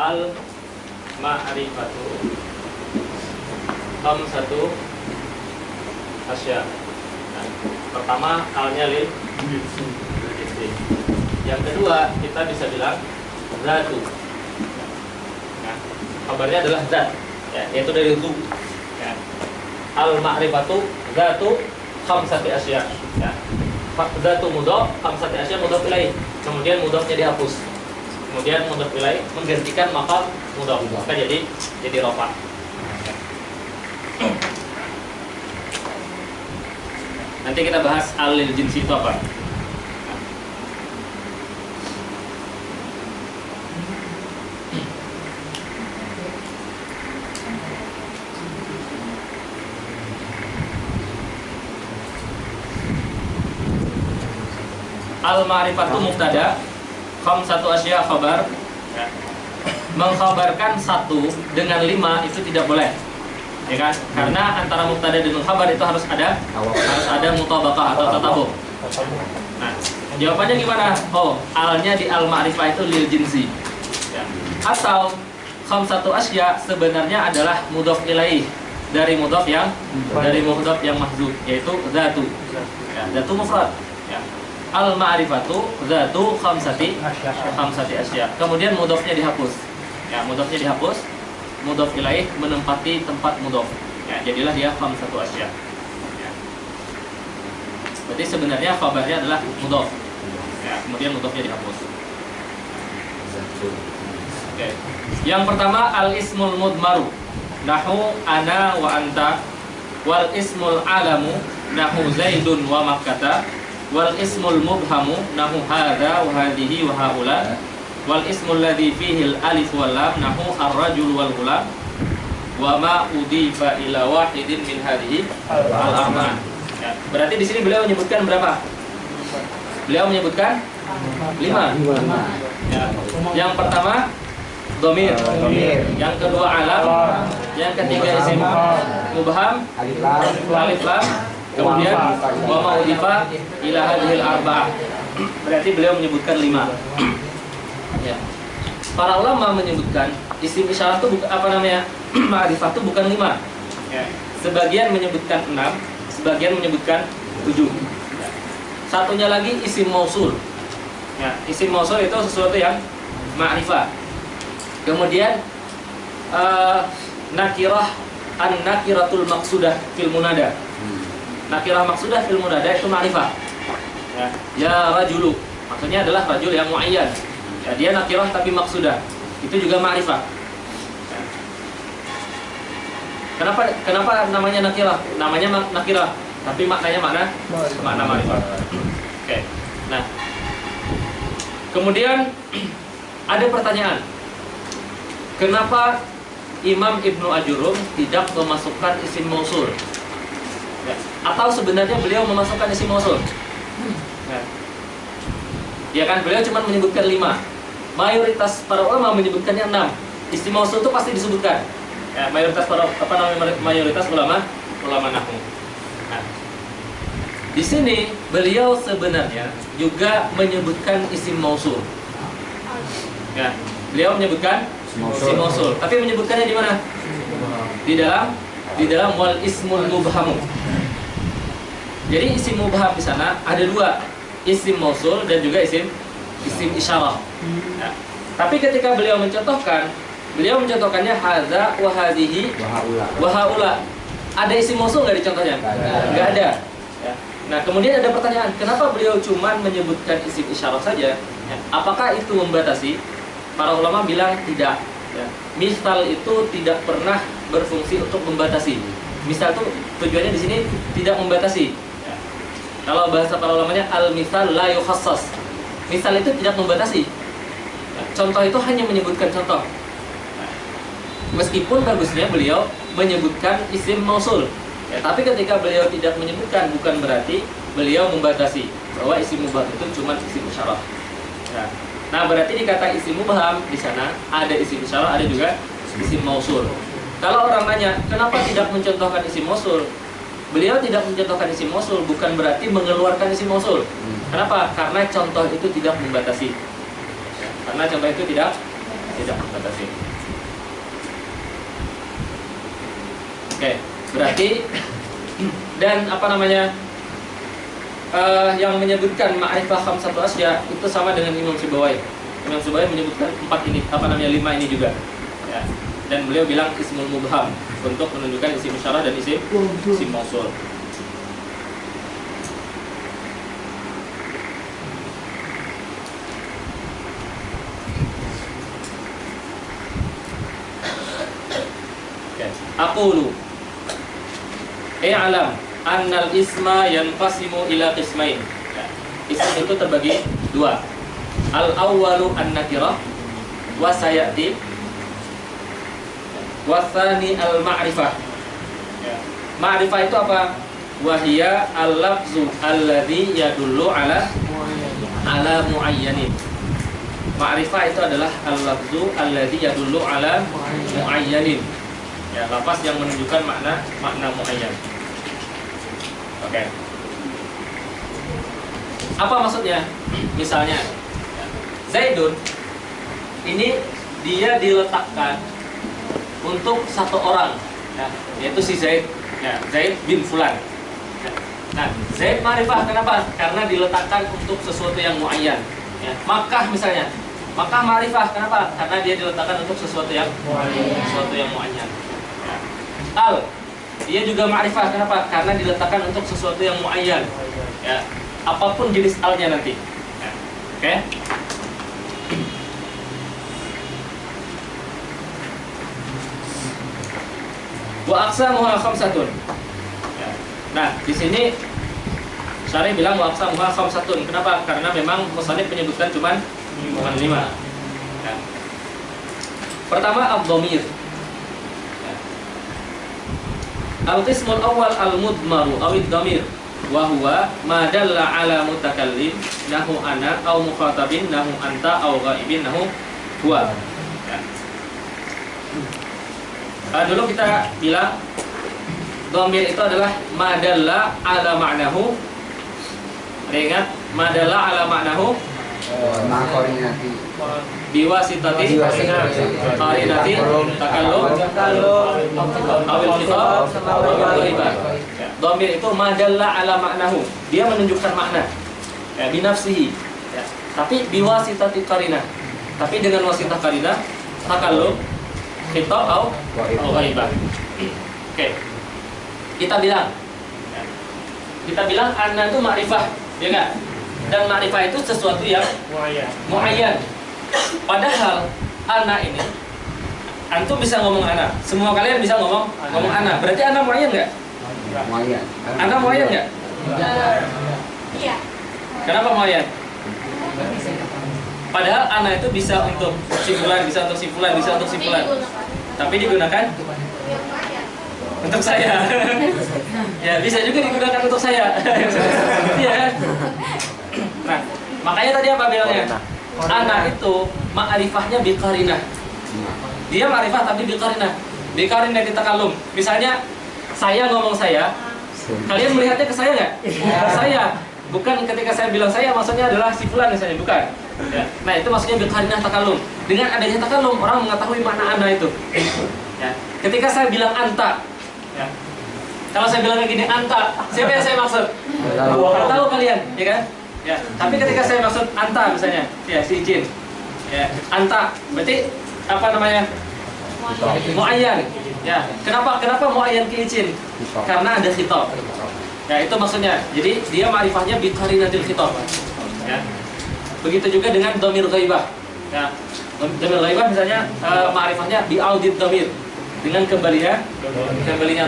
al ma'rifatu satu asya. Nah, pertama alnya lil jinsi. Yang kedua kita bisa bilang zatu. Nah, kabarnya adalah zat, ya, yaitu dari zu. Ya. Al ma'rifatu zatu khamsati asya. Ya. Zatu mudhaf, khamsati asya mudhaf ilaih. Kemudian mudhafnya dihapus. Kemudian mudhaf ilaih menggantikan maqam mudhaf. Maka jadi rafa. Nanti kita bahas al-lil jinsi itu apa. Al-ma'rifatu mubtada, khamsatu asya khabar. Mengkhabarkan satu dengan 5 itu tidak boleh, ya kan? Karena antara mubtada dan khabar itu harus ada mutabaqah atau tatabuq. Nah, jawabannya gimana? Oh, alnya di al-ma'rifah itu lil jinsi. Ya. Atau khamsatu asya sebenarnya adalah mudhaf ilaih dari mudhaf yang mahdzuf, yaitu zatu. Ya, zatu mufrad. Ya. Al-ma'rifatu zatu khamsati asya. Kemudian mudhafnya dihapus. Ya, mudhafnya dihapus. Mudhaf ilaih menempati tempat mudhaf. Ya, jadilah dia khamsatu asya. Ya. Berarti sebenarnya khabarnya adalah mudhaf. Ya, kemudian mudhafnya dihapus. Oke. Yang pertama al-ismul mudmaru. Nahu ana wa anta. Wal ismul alamu nahu zaidun wa makkata. Wal ismul mubhamu nahu hadha wa hadhihi wa haula. Wal ismul ladzi fihi al alif wal lam nahu ar-rajul wal ghulam. Wa ma udifa ila wahidin min hadhihi al-arba'ah. Ya, berarti di sini beliau menyebutkan berapa? Beliau menyebutkan 5. Ya. Yang pertama dhamir. Yang kedua alam. Yang ketiga isim mubham, alif lam. Kemudian wa ma'udifa ila hadhil arba'ah. Berarti beliau menyebutkan 5. Ya. Para ulama menyebutkan isim isyarat itu ma'rifah itu bukan 5. Ya. Sebagian menyebutkan 6, sebagian menyebutkan 7. Ya. Satunya lagi isim mausul. Ya, isim mausul itu sesuatu yang ma'rifah. Kemudian nakirah an-nakiratul maqsudah fil munada. Nakirah maksudah fil munada itu ma'rifah. Ya rajulu, maksudnya adalah rajul yang muayyan. Ya, dia nakirah tapi maksudah. Itu juga ma'rifah. Ya. Kenapa namanya nakirah? Namanya nakirah, tapi maknanya makna ma'rifah. Oke. Nah, kemudian ada pertanyaan. Kenapa Imam Ibnu Ajurum tidak memasukkan isim mausul? Ya. Atau sebenarnya beliau memasukkan isim mausul? Ya kan, beliau cuma menyebutkan 5. Mayoritas para ulama menyebutkannya 6. Isim mausul itu pasti disebutkan. Ya, mayoritas ulama nahwu. Nah, di sini beliau sebenarnya juga menyebutkan isim mausul. Ya, beliau menyebutkan isim mausul. Tapi menyebutkannya di mana? Di dalam wal ismul mubhamu. Jadi isim mubham di sana ada 2, isim mausul dan juga isim isyarah. Ya. Tapi ketika beliau mencontohkannya hadza wa hadhihi wa haula. Ada isim mausul nggak di contohnya? Nggak ada. Ya. Nah, kemudian ada pertanyaan, kenapa beliau cuma menyebutkan isim isyarah saja? Ya. Apakah itu membatasi? Para ulama bilang tidak. Ya. Misal itu tidak pernah berfungsi untuk membatasi. Misal itu tujuannya di sini tidak membatasi. Kalau bahasa para ulamanya al-misal la yukhassas. Misal itu tidak membatasi. Contoh itu hanya menyebutkan contoh. Meskipun bagusnya beliau menyebutkan isim mausul. Ya, tapi ketika beliau tidak menyebutkan bukan berarti beliau membatasi bahwa isim mubham itu cuma isim isyarah. Ya. Nah, berarti dikata isim mubham di sana ada isim isyarah, ada juga isim mausul. Kalau orang nanya, kenapa tidak mencontohkan isim mausul? Beliau tidak mencontohkan isim mausul bukan berarti mengeluarkan isim mausul. Kenapa? Karena contoh itu tidak membatasi. Karena contoh itu tidak tidak membatasi. Oke, berarti dan apa namanya yang menyebutkan ma'rifah khamsatu asya itu sama dengan Imam Sibawai. Imam Sibawai menyebutkan 5 ini juga. Ya. Dan beliau bilang ismul mubham untuk menunjukkan isim isyarah dan isim mausul. Aqulu i'lam annal isma yanqasimu ila qismain. Isim itu terbagi 2. Al-awwalu an-nakirah wa sayati wa tsani al-ma'rifah. Ma'rifah itu apa? Wa hiya al-lafzu alladhi yadullu ala muayyanin. Ma'rifah itu adalah al-lafzu alladhi yadullu ala muayyanin. Ya, lafaz yang menunjukkan makna muayyan. Oke. Apa maksudnya? Misalnya, Zaidun ini dia diletakkan untuk satu orang, ya, yaitu si Zaid, ya, Zaid bin Fulan. Ya. Nah, Zaid ma'rifah kenapa? Karena diletakkan untuk sesuatu yang muayyan. Ya. Makkah misalnya, Makkah ma'rifah kenapa? Karena dia diletakkan untuk sesuatu yang muayyan. Al, dia juga ma'rifah kenapa? Karena diletakkan untuk sesuatu yang muayyan. Ya, apapun jenis alnya nanti. Ya. Oke? Wa aqsamuha khamsatun. Ya. Nah, di sini Syarih bilang wa aqsamuha khamsatun. Kenapa? Karena memang musannif menyebutkan bukan 5. Ya. Pertama ad-dhamir. Al-qismul awal al-mudmaru awid dhamir wa huwa ma dalla ala mutakallim nahu ana au mukhatabin nahu anta au ghaibin nahu huwa. Dulu kita bilang dhamir itu adalah ma dalla ala ma'nahu. Ingat ma dalla ala ma'nahu ma'qarinati biwasitati qarinati takallum awil khitab awil ghaibah. Dhamir itu madalla ala ma'nahu, dia menunjukkan makna, ya, binafsihi, ya. Tapi biwasitati qarinah, tapi dengan wasitah qarinah takallum khitab au ghaibah. Oke. Kita bilang anna itu ma'rifah, ya enggak? Dan ma'rifah itu sesuatu yang muayyan. Padahal ana ini, antum bisa ngomong ana, semua kalian bisa ngomong ana. Berarti ana muayyan nggak? muayyan. Ana muayyan nggak? Iya. Kenapa muayyan? Padahal ana itu bisa untuk simpulan, bisa untuk simpulan, bisa untuk simpulan. Tapi digunakan untuk saya. Ya, bisa juga digunakan untuk saya. Iya. Nah, makanya tadi apa bilangnya? Ana itu ma'rifahnya biqarinah. Dia ma'rifah tapi biqarinah. Biqarinah di takallum. Misalnya saya ngomong saya, kalian melihatnya ke saya nggak? Saya. Bukan ketika saya bilang saya maksudnya adalah si fulan misalnya, bukan. Ya. Nah, itu maksudnya biqarinah takallum. Dengan adanya takallum orang mengetahui makna ana itu. Ya. Ketika saya bilang anta, ya. Kalau saya bilang kayak gini anta, siapa yang saya maksud? Tahu kalian, ya kan? Ya, tapi ketika saya maksud anta misalnya, ya si jin, ya anta, berarti apa namanya? Muayyan. Ya, kenapa muayyan ki jin? Karena ada khitab. Ya, itu maksudnya. Jadi dia ma'rifahnya bi qarinatil khitab. Ya. Begitu juga dengan dhamir ghaibah. Ya. Dhamir ghaibah misalnya ma'rifahnya bi audid dhamir, dengan kembalinya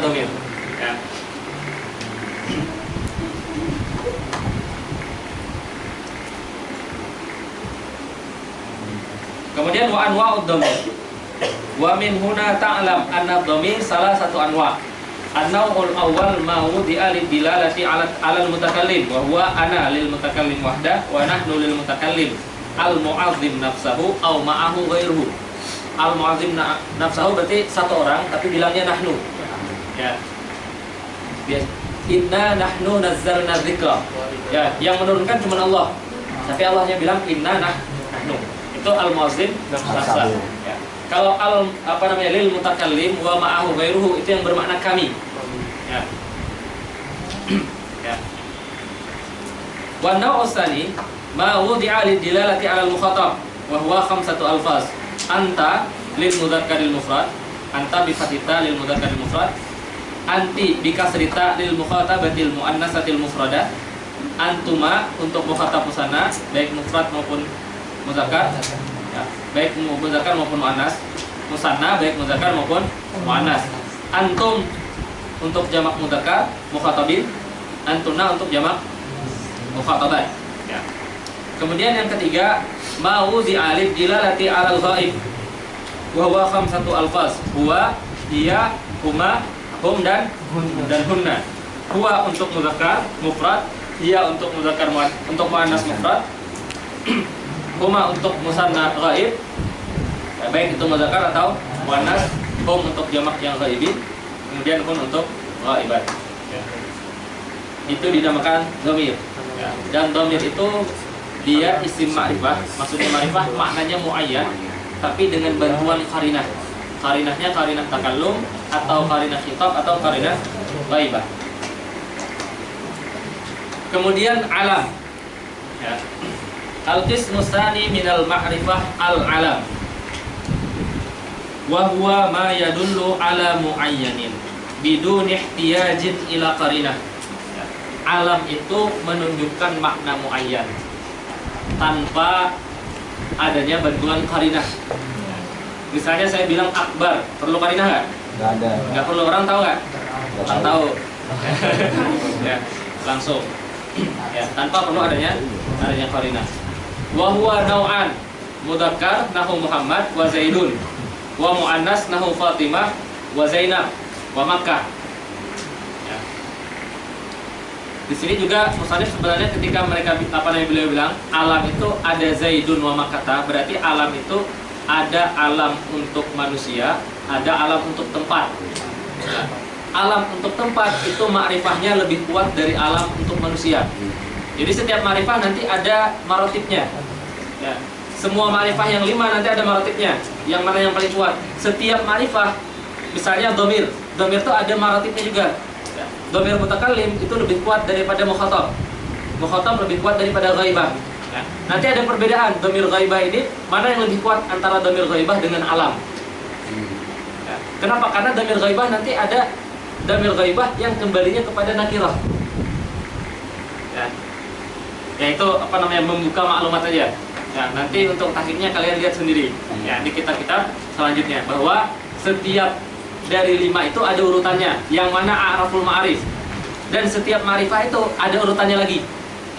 dhamir. Ya. Kemudian wa anwa'ud dhamir. Wa min huna ta'lam anna dhamir salah satu anwa'. An-naw'ul awwal ma wudi'a lid dilalati 'ala al-mutakallim wa huwa ana lil mutakallim wahda wa nahnu lil mutakallim al-mu'azzim nafsahu aw ma'ahu ghairuhu. Al-mu'azzim nafsahu berarti satu orang tapi bilangnya nahnu. Ya. Biasa. Inna nahnu nazzalna dzikra. Ya, yang menurunkan cuma Allah. Tapi Allahnya bilang inna nahnu. Itu al-muazzim nafsa. Ya. Kalau lil mutakallim wa ma'ahu ghairuhu itu yang bermakna kami. Ya. Ya. Wa naw'u tsani ma wudi'a lidilalati 'ala al-mukhatab wa huwa khamsatu alfaz. Anta lil mudzakkaril mufrad, anta bi fathita lil mudzakkaril mufrad, anti bi kasrita lil mukhatabatil muannatsatil mufradah, antuma untuk mukhatab musanna baik mufrad maupun muzakkar, ya, baik muzakkar maupun muannas, musanna baik muzakkar maupun muannas, antum untuk jamak muzakkar mukhatabin, antuna untuk jamak mukhatabat. Ya. Kemudian yang ketiga, mau di'alif dilalati 'alal ghaib wa huwa khamsatu alfaz. Huwa, hiya, huma, hum dan hunna. Huwa untuk muzakkar mufrad, hiya untuk muzakkar untuk muannas mufrad, huma untuk musanna ghaib, baik itu muzakkar atau muannas, hum untuk jamak yang ghaibin, kemudian hun untuk ghaibat. Ya. Itu dinamakan dhamir. Ya. Dan dhamir itu dia isim ma'rifah, maksudnya ma'rifah maknanya muayyan, tapi dengan bantuan qarinah. Qarinahnya qarinah takallum atau qarinah khitab atau qarinah ghaibah. Kemudian alam. Ya. Al-qismu tsani minal ma'rifah al-alam. Wa huwa ma yadullu ala muayyanin bidun ihtiyajin ila qarinah. Ya. Alam itu menunjukkan makna muayyan tanpa adanya bantuan qarinah. Misalnya saya bilang akbar, perlu qarinah nggak? Nggak ada. Nggak perlu, orang tahu nggak? Orang tahu. Ya, langsung. Ya, tanpa perlu adanya qarinah. Wa huwa nau'an, mudzakkar nahu Muhammad wa Zaidun, wa muannas nahu Fatimah wa Zainab wa Makkah. Ya. Di sini juga musannif sebenarnya ketika beliau bilang alam itu ada Zaidun wa Makkah, berarti alam itu ada alam untuk manusia, ada alam untuk tempat. Ya. Alam untuk tempat itu ma'rifahnya lebih kuat dari alam untuk manusia. Jadi setiap ma'rifah nanti ada marotibnya. Ya. Semua ma'rifah yang 5 nanti ada marotibnya. Yang mana yang paling kuat? Setiap ma'rifah, misalnya dhamir itu ada marotibnya juga. Ya. Dhamir mutakallim itu lebih kuat daripada mukhatab. Mukhatab lebih kuat daripada ghaibah. Ya. Nanti ada perbedaan dhamir ghaibah ini mana yang lebih kuat antara dhamir ghaibah dengan alam. Ya. Kenapa? Karena dhamir ghaibah nanti ada dhamir ghaibah yang kembalinya kepada nakirah. Ya. Yaitu membuka maklumat aja. Ya, nanti untuk tahqiqnya kalian lihat sendiri. Ya, di kitab-kitab selanjutnya bahwa setiap dari 5 itu ada urutannya. Yang mana a'raful ma'arif. Dan setiap ma'rifah itu ada urutannya lagi.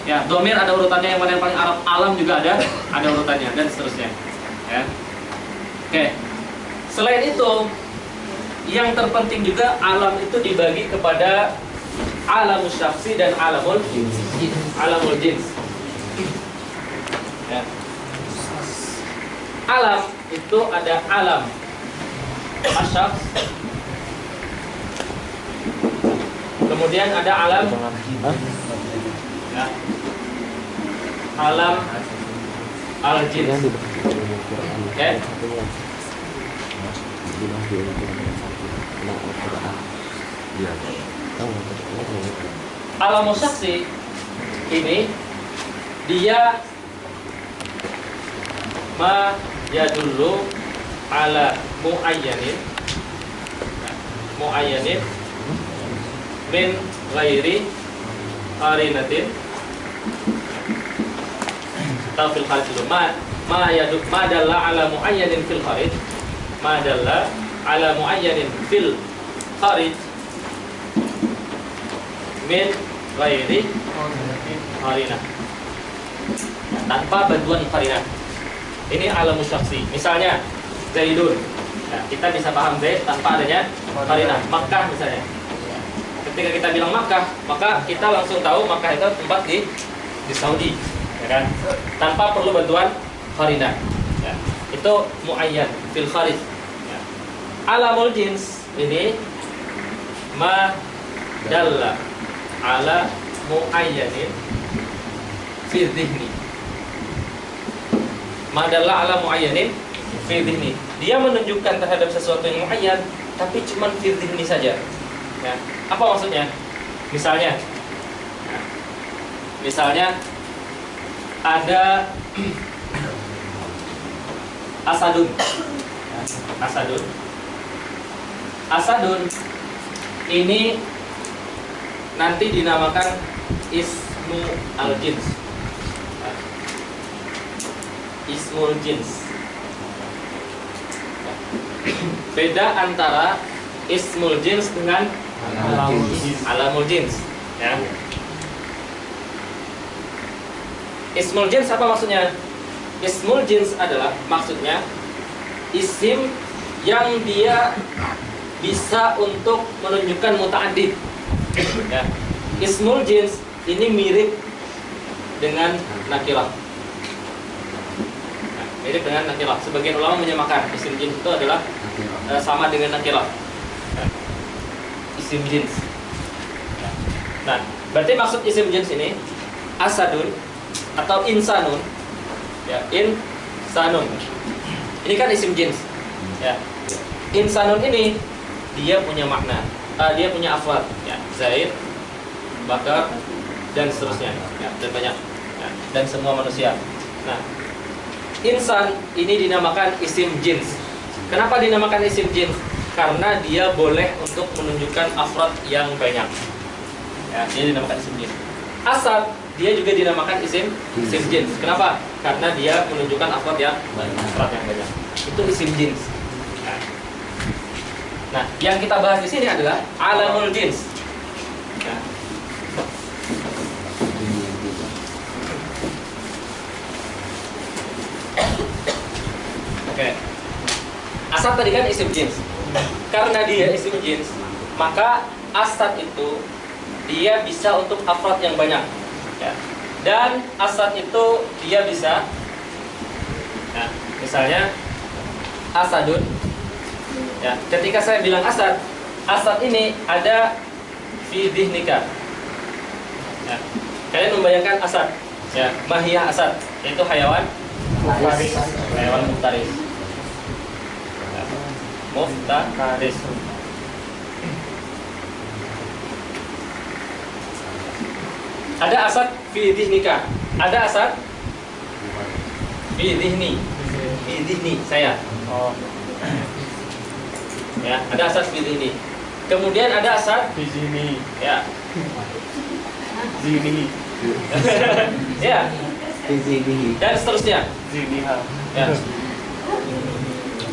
Ya, dhamir ada urutannya, yang mana yang paling Arab, alam juga ada urutannya dan seterusnya. Ya. Oke. Selain itu, yang terpenting juga alam itu dibagi kepada alamul syakhsi dan alamul jins. Ya. Alam itu ada alam asyakhs, kemudian ada alam ya, alam al-jins. Oke. Alam syakhsi ini dia ma yadullu ala muayyanin min ghairi qarinatin atau fil kharij dulu ma dalla ala muayyanin fil kharij ma dalla ala muayyanin fil kharij min ghairi qarinah, tanpa bantuan qarinah. Ini alam syakhsi. Misalnya Zaidun, ya, kita bisa paham Zaid tanpa adanya qarinah. Makkah misalnya, ketika kita bilang Makkah, maka kita langsung tahu Makkah itu tempat di Saudi, ya kan? Tanpa perlu bantuan qarinah. Ya. Itu muayyan fil kharij. Ya. Alamul jins ini ma dalla ala muayyanin fi dhihni. Ma dalla ala muayyanin fi fi dhihni. Dia menunjukkan terhadap sesuatu yang muayyan, tapi cuma fi dhihni saja. Ya. Apa maksudnya? Misalnya ada asadun. Asadun ini nanti dinamakan ismu al-jins. Ismul jins. Beda antara ismul jins dengan alamul jins. Ya. Ismul jins apa maksudnya? Ismul jins adalah maksudnya isim yang dia bisa untuk menunjukkan muta'addid. Ya. Ismul jins ini mirip dengan nakirah. Nah, mirip dengan nakirah. Sebagian ulama menyamakan isim jins itu adalah sama dengan nakirah. Ya. Isim jins. Nah, berarti maksud isim jins ini asadun atau insanun. Ya, insanun. Ini kan isim jins. Ya. Insanun ini dia punya makna. Dia punya afrad, ya, Zaid, Bakar, dan seterusnya. Ya, dan banyak. Ya, dan semua manusia. Nah, insan ini dinamakan isim jins. Kenapa dinamakan isim jins? Karena dia boleh untuk menunjukkan afrad yang banyak. Ya, dia dinamakan isim jins. Asad dia juga dinamakan isim jins. Kenapa? Karena dia menunjukkan afrad yang banyak. Itu isim jins. Nah, yang kita bahas di sini adalah alamul jins. Ya. Oke. Asad tadi kan isim jins. Karena dia isim jins, maka asad itu dia bisa untuk afrad yang banyak. Ya. Dan asad itu dia bisa, nah, misalnya asadun. Ya, ketika saya bilang asad ini ada fi dhihnika. Ya, kalian membayangkan asad. Ya, mahiyah asad, yaitu hayawan muftaris. Hayawan muftaris. Ya, muftaris. Ada asad fi dhihnika. Ada asad fi dhihni. Fi dhihni saya. Oh. Ya, ada asad fi dhihni. Kemudian ada asad di sini. ya. Zini. Ya, PZD. dan seterusnya. Zini ha. Ya.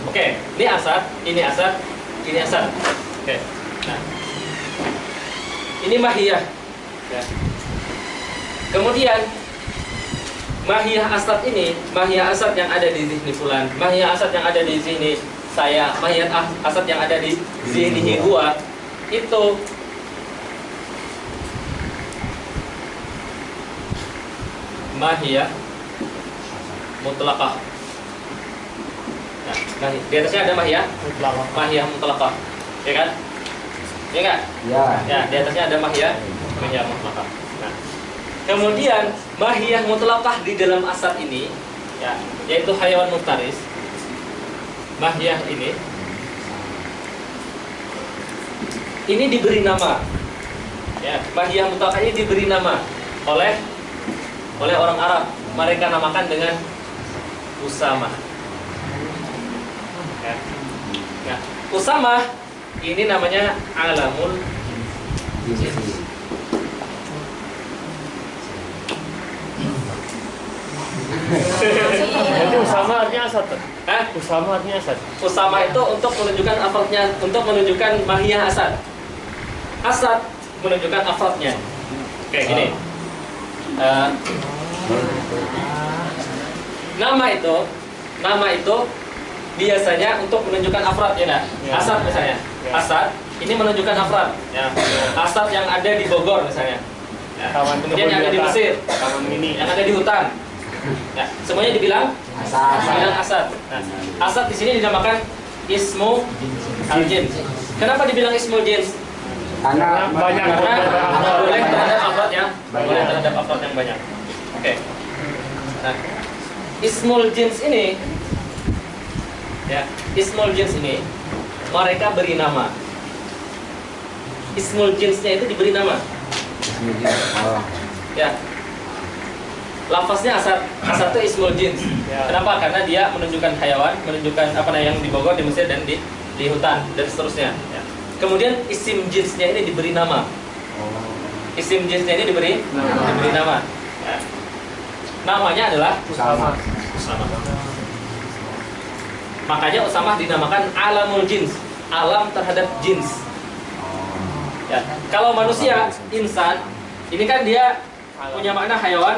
Oke, ini asad, ini asad, ini asad. Oke. Nah. Ini mahiyah. Ya. Kemudian mahiyah asad ini, mahiyah asad yang ada di zihni fulan, mahiyah asad yang ada di zihni saya, mahiyah asad yang ada di zihni gua, itu mahiyah mutlaqah. Nah, di atasnya ada mahiyah mutlaqah. Ya kan? Ya kan? Ya. Ya, di atasnya ada mahiyah mutlaqah. Nah, kemudian mahiyah mutlaqah di dalam asad ini, ya, yaitu hayawan muftaris. Mahiyah ini diberi nama. Ya, mahiyah mutlaqah ini diberi nama oleh orang Arab. Mereka namakan dengan Usamah. Ya. Ya. Usamah ini namanya alamul jins. Jadi Usama artinya asad. Hah? Usama artinya asad. Usama itu untuk menunjukkan afrodnya, untuk menunjukkan mahiyah asad. Asad menunjukkan afrodnya. Kayak gini. Nama itu biasanya untuk menunjukkan afrad, ya enggak? Ya. Asad misalnya. Ya. Asad ini menunjukkan afrad. Ya. Asad yang ada di Bogor misalnya. Ya. Taman Kemudian yang ada di kebun Mesir, Taman mini. yang ada di hutan. Ya, semuanya dibilang Asad. asad. Nah, asad di sini dinamakan ismu al-jins. Kenapa dibilang ismul jins? Karena Banyak. Karena boleh terhadap afrad yang banyak. Oke. Nah, ismul jins ini Ya, ismul jins ini mereka beri nama. Ismul jinsnya itu diberi nama. Oh. Ya. Lafaznya asad. Asad itu ismul jins. Ya. Kenapa? Karena dia menunjukkan hayawan, menunjukkan apa yang di Bogor, di Mesir dan di hutan dan seterusnya. Ya. Kemudian isim jinsnya ini diberi nama. Isim jinsnya ini diberi nama. Ya. Namanya adalah Sama. Usamah. Makanya Usamah dinamakan alamul jins, alam terhadap jins. Ya. Kalau manusia, insan, ini kan dia punya makna hayawan,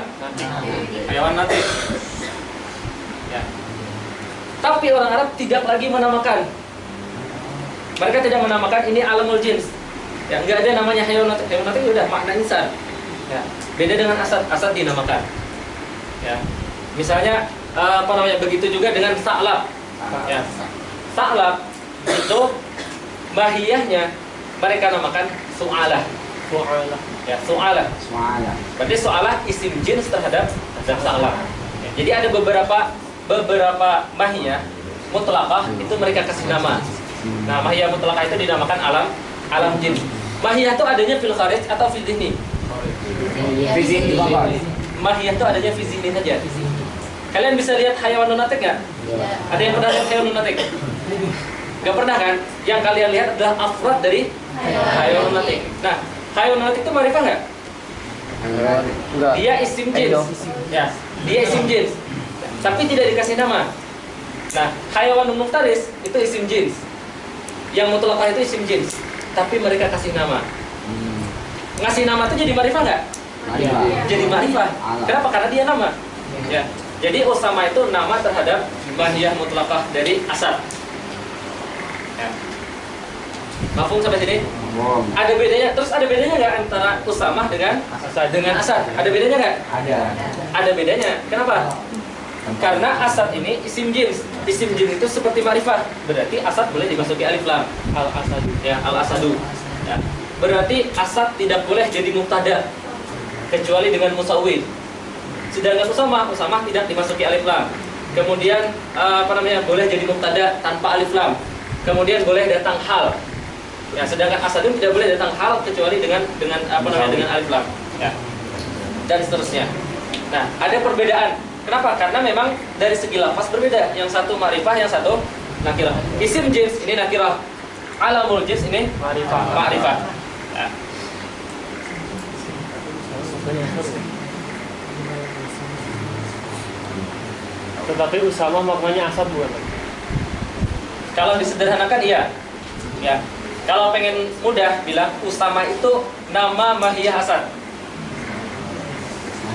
hayawan natik. Ya. Tapi orang Arab tidak lagi menamakan. Mereka tidak menamakan ini alamul jins. Ya, enggak ada namanya hayawan natik. Hayawan natik udah makna insan. Ya. Beda dengan asad. Asad dinamakan. Ya. Misalnya begitu juga dengan sa'lab. Ya. Sa'lab itu mahiyahnya mereka namakan su'alah. Ya, su'alah. Suara. Berarti su'alah isim jins terhadap sa'lab. Ya, jadi ada beberapa mahiyah mutlaqah itu mereka kasih nama. Nah, mahiyah mutlaqah itu dinamakan alam jins. Mahiyah itu adanya fil kharij atau fil dhihni? Fisik Bapak. Mahiyah itu adanya fi zihni saja. Kalian bisa lihat hayawan lunatik nggak? Ada yang pernah lihat hayawan lunatik? Nggak pernah kan? Yang kalian lihat adalah afrad dari hayawan lunatik. Nah, hayawan lunatik itu ma'rifah nggak? Enggak. Dia isim jins. Ya, dia isim jins. Tapi tidak dikasih nama. Nah, hayawan muftaris itu isim jins. Yang mutlaqah itu isim jins. Tapi mereka kasih nama. Ngasih nama itu jadi ma'rifah nggak? Jadi ma'rifah. Kenapa? Karena dia nama. Ya. Jadi Usama itu nama terhadap mahiyah mutlaqah dari asad. Ya. Mafhum sampai sini? Ada bedanya. Terus ada bedanya nggak antara Usama dengan asad? Ada bedanya nggak? Ada. Ada bedanya. Kenapa? Karena asad ini isim jins. Isim jins itu seperti ma'rifah. Berarti asad boleh dimasuki alif lam. Al-asadu. Ya, al-asadu. Ya. Berarti asad tidak boleh jadi mubtada kecuali dengan musawwid. Sedangkan Usamah tidak dimasuki alif lam. Kemudian boleh jadi mubtada tanpa alif lam. Kemudian boleh datang hal. Ya, sedangkan asadun tidak boleh datang hal kecuali dengan alif lam. Ya. Dan seterusnya. Nah, ada perbedaan. Kenapa? Karena memang dari segi lafaz berbeda. Yang satu ma'rifah, yang satu nakirah. Isim jins ini nakirah. Alamul jins ini ma'rifah. Ya. Tetapi Usama maknanya asad bukan? Kalau disederhanakan iya. Ya. Kalau pengen mudah bilang Usama itu nama mahiyah asad.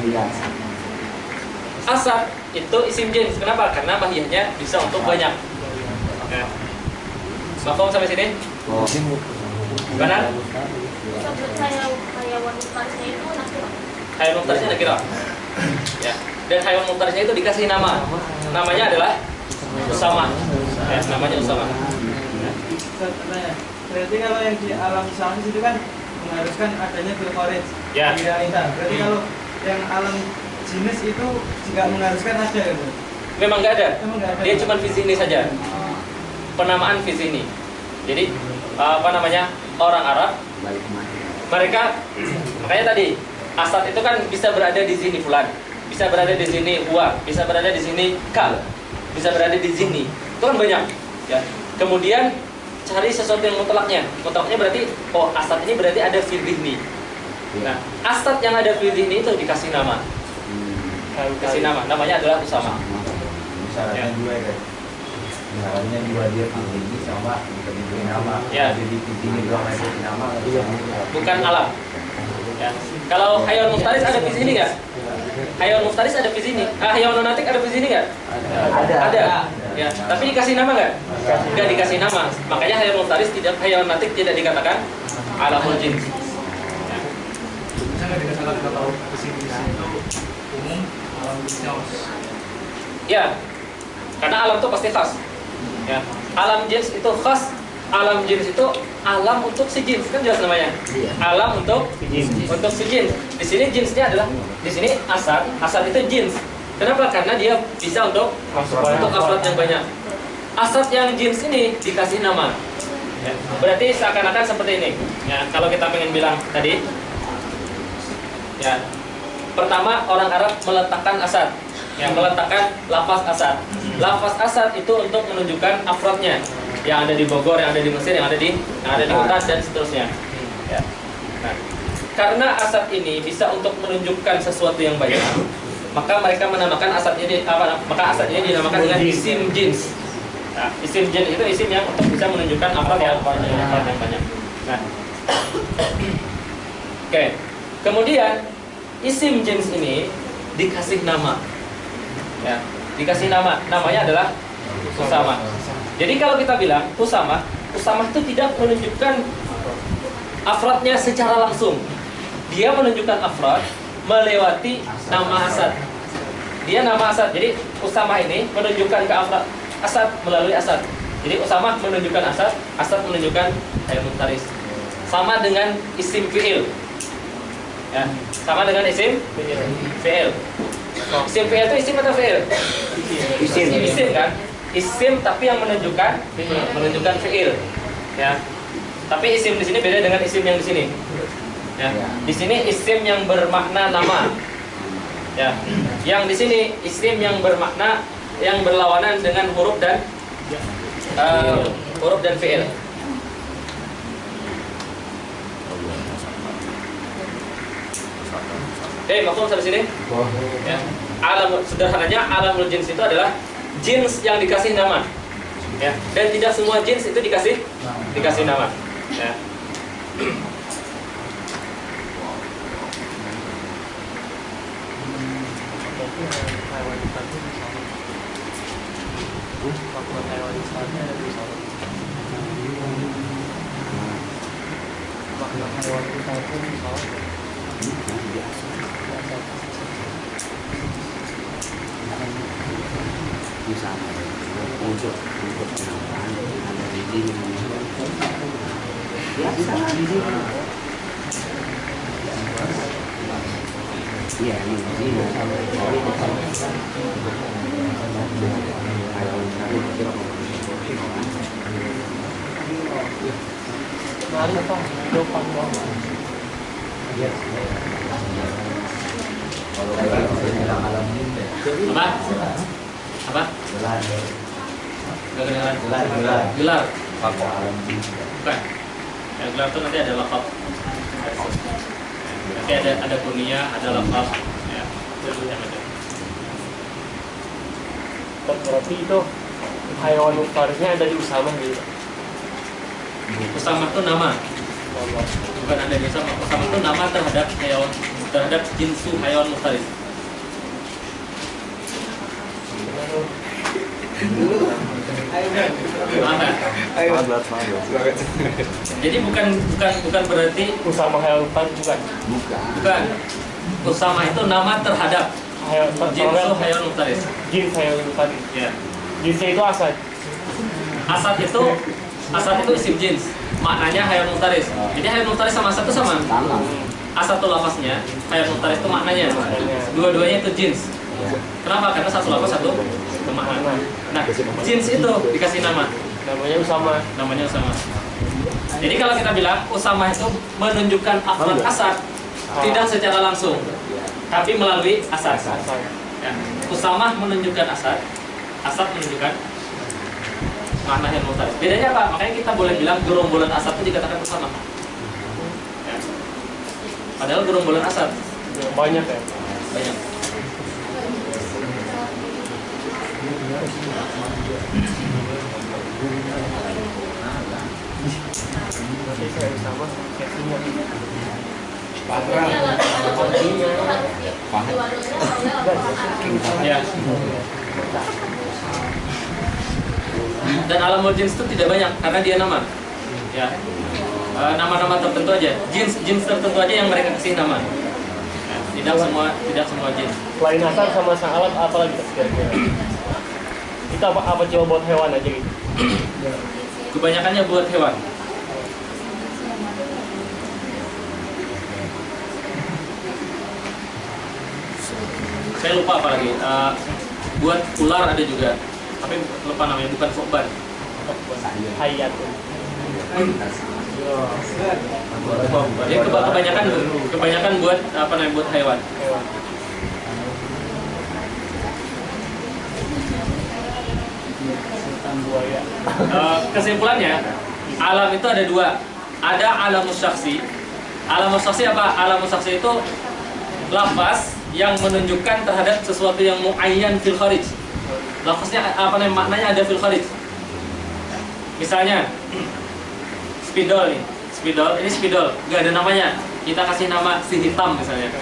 Iya. Asad itu isim jins. Kenapa? Karena mahiyahnya bisa untuk banyak. Ya. Mafhum sampai sini? Oh. Benar? Sebut hayawan muftarisnya itu nakirah. Hayawan muftarisnya nakirah. Ya. Dan hayawan muftarisnya itu dikasih nama. Namanya adalah Usama. Ya, namanya Usama. Berarti kalau yang di alam sains itu kan mengharuskan adanya fil kharij. Ya. Berarti kalau yang alam jenis itu juga mengharuskan ada kan? Memang nggak ada. Memang nggak ada. Dia cuma visi ini saja. Penamaan visi ini. Jadi orang Arab Balik kemana? mereka makanya tadi asad itu kan bisa berada di sini fulan, bisa berada di sini huwa, bisa berada di sini kal, bisa berada di sini. Itu kan banyak. Ya. Kemudian cari sesuatu yang mutlaknya. Mutlaknya berarti asad ini berarti ada fil dhihni. Nah, asad yang ada fil dhihni itu dikasih nama. Kasih nama. Namanya adalah Usama. Misalnya dua ya, misalnya dua dia tinggi sama diberi nama, Ya. jadi tinggi dua mereka nama, Bukan alam. Ya. Kalau hayawan muftaris ada di sini nggak? Hayawan muftaris ada di sini. Hayawan nonatik ada di sini nggak? Ada. Ya. Tapi dikasih nama nggak? Nggak dikasih nama. Makanya hayawan muftaris hayawan nonatik tidak dikatakan alamul jins. Ya. Misalnya dengan salah kata kesini itu umum alam jenisnya. Ya. Karena alam itu pasti khas. Ya. Alam jins itu khas. Alam jins itu alam untuk si jins, kan jelas namanya. Alam untuk si jins. Di sini jinsnya adalah di sini asal itu jins. Kenapa? Karena dia bisa untuk afrad yang banyak. asad yang jins ini dikasih nama. Ya, berarti seakan-akan seperti ini. Ya, kalau kita pengen bilang tadi, ya, pertama orang Arab meletakkan asad, yang meletakkan lafaz asad. Lafaz asad itu untuk menunjukkan afrodnya, yang ada di Bogor, yang ada di Mesir, yang ada di hutan dan seterusnya. Ya. Nah, karena asad ini bisa untuk menunjukkan sesuatu yang banyak, maka mereka menamakan asad ini apa? Maka asad ini dinamakan dengan isim jins. Nah, isim jins itu isim yang untuk bisa menunjukkan afrod yang banyak. Nah, oke. Kemudian isim jins ini dikasih nama. Ya, dikasih nama. Namanya adalah Usama. Jadi kalau kita bilang Usama itu tidak menunjukkan afrodnya secara langsung. Dia menunjukkan afrod melewati nama asad. Dia nama asad. Jadi Usama ini menunjukkan ke afrod asad melalui asad. Jadi Usama menunjukkan asad menunjukkan hayal muftaris. Sama dengan isim fi'il. Ya, sama dengan isim fi'il. Isim fi'il itu isim atau fi'il? Isim kan? Isim tapi yang menunjukkan fi'il. Ya. Tapi isim di sini beda dengan isim yang di sini. Ya. Di sini isim yang bermakna nama. Ya. Yang di sini isim yang bermakna yang berlawanan dengan huruf dan fi'il. Maksud sampai sini? Ya. Sederhananya alamul jins itu adalah jins yang dikasih nama. Ya. Dan tidak semua jins itu dikasih nama. Ya. Usama untuk penamaan ada di sini biasa di sini. Iya, ini di sini. Mari Pak, depan Pak. Apa? Gelar. Bukan. Yang gelar itu nanti ada lafaz. Nanti ada kunyah, ada lafaz. Ya, itu yang ada. Berarti itu hayawan muftarisnya ada di Usama gitu. Usama itu nama. Bukan ada di Usama. Usama itu nama terhadap hayawan, terhadap jinsu hayawan muftaris. Jadi bukan berarti Usama hayawan muftaris bukan. Usama itu nama terhadap jinsu hayawan muftaris. Jins hayawan muftaris. Ya. Jinsnya itu asad. Asad itu isim jins. Maknanya hayawan muftaris. Jadi hayawan muftaris sama asad itu sama. Asad itu lafaznya, hayawan muftaris itu maknanya. Dua-duanya itu jins. Kenapa? Karena satu lafaz satu makna. Nah, jins itu dikasih nama. Namanya Usama. Jadi kalau kita bilang Usama itu menunjukkan afrod asad tidak secara langsung, tapi melalui asad. Ya. Usama menunjukkan asad menunjukkan makna yang muftaris. Bedanya apa? Makanya kita boleh bilang gerombolan asad itu dikatakan Usama. Ya. Padahal gerombolan asad Banyak ya. banyak. Nanti saya Usama casingnya. Ya. Dan alamul jins itu tidak banyak karena dia nama. Ya. Nama-nama tertentu aja. Jins tertentu aja yang mereka kasih nama. Ya. Tidak semua jins. Selain asal sama sang alat apa lagi kira-kira? Kita apa coba buat hewan aja gitu? Kebanyakannya buat hewan. Saya lupa apa lagi. Buat ular ada juga. tapi lupa namanya, bukan Fu'ban. Hayatun. Jadi kebanyakan buat apa namanya, buat hewan. Hewan. Sultan buaya. Kesimpulannya, alam itu ada dua. Ada alamus syaksi. Alamus syaksi apa? Alamus syaksi itu lafaz yang menunjukkan terhadap sesuatu yang muayyan fil kharij. Lafaznya apa namanya, maknanya ada fil kharij. Misalnya spidol nih, ini spidol, nggak ada namanya. Kita kasih nama si hitam misalnya.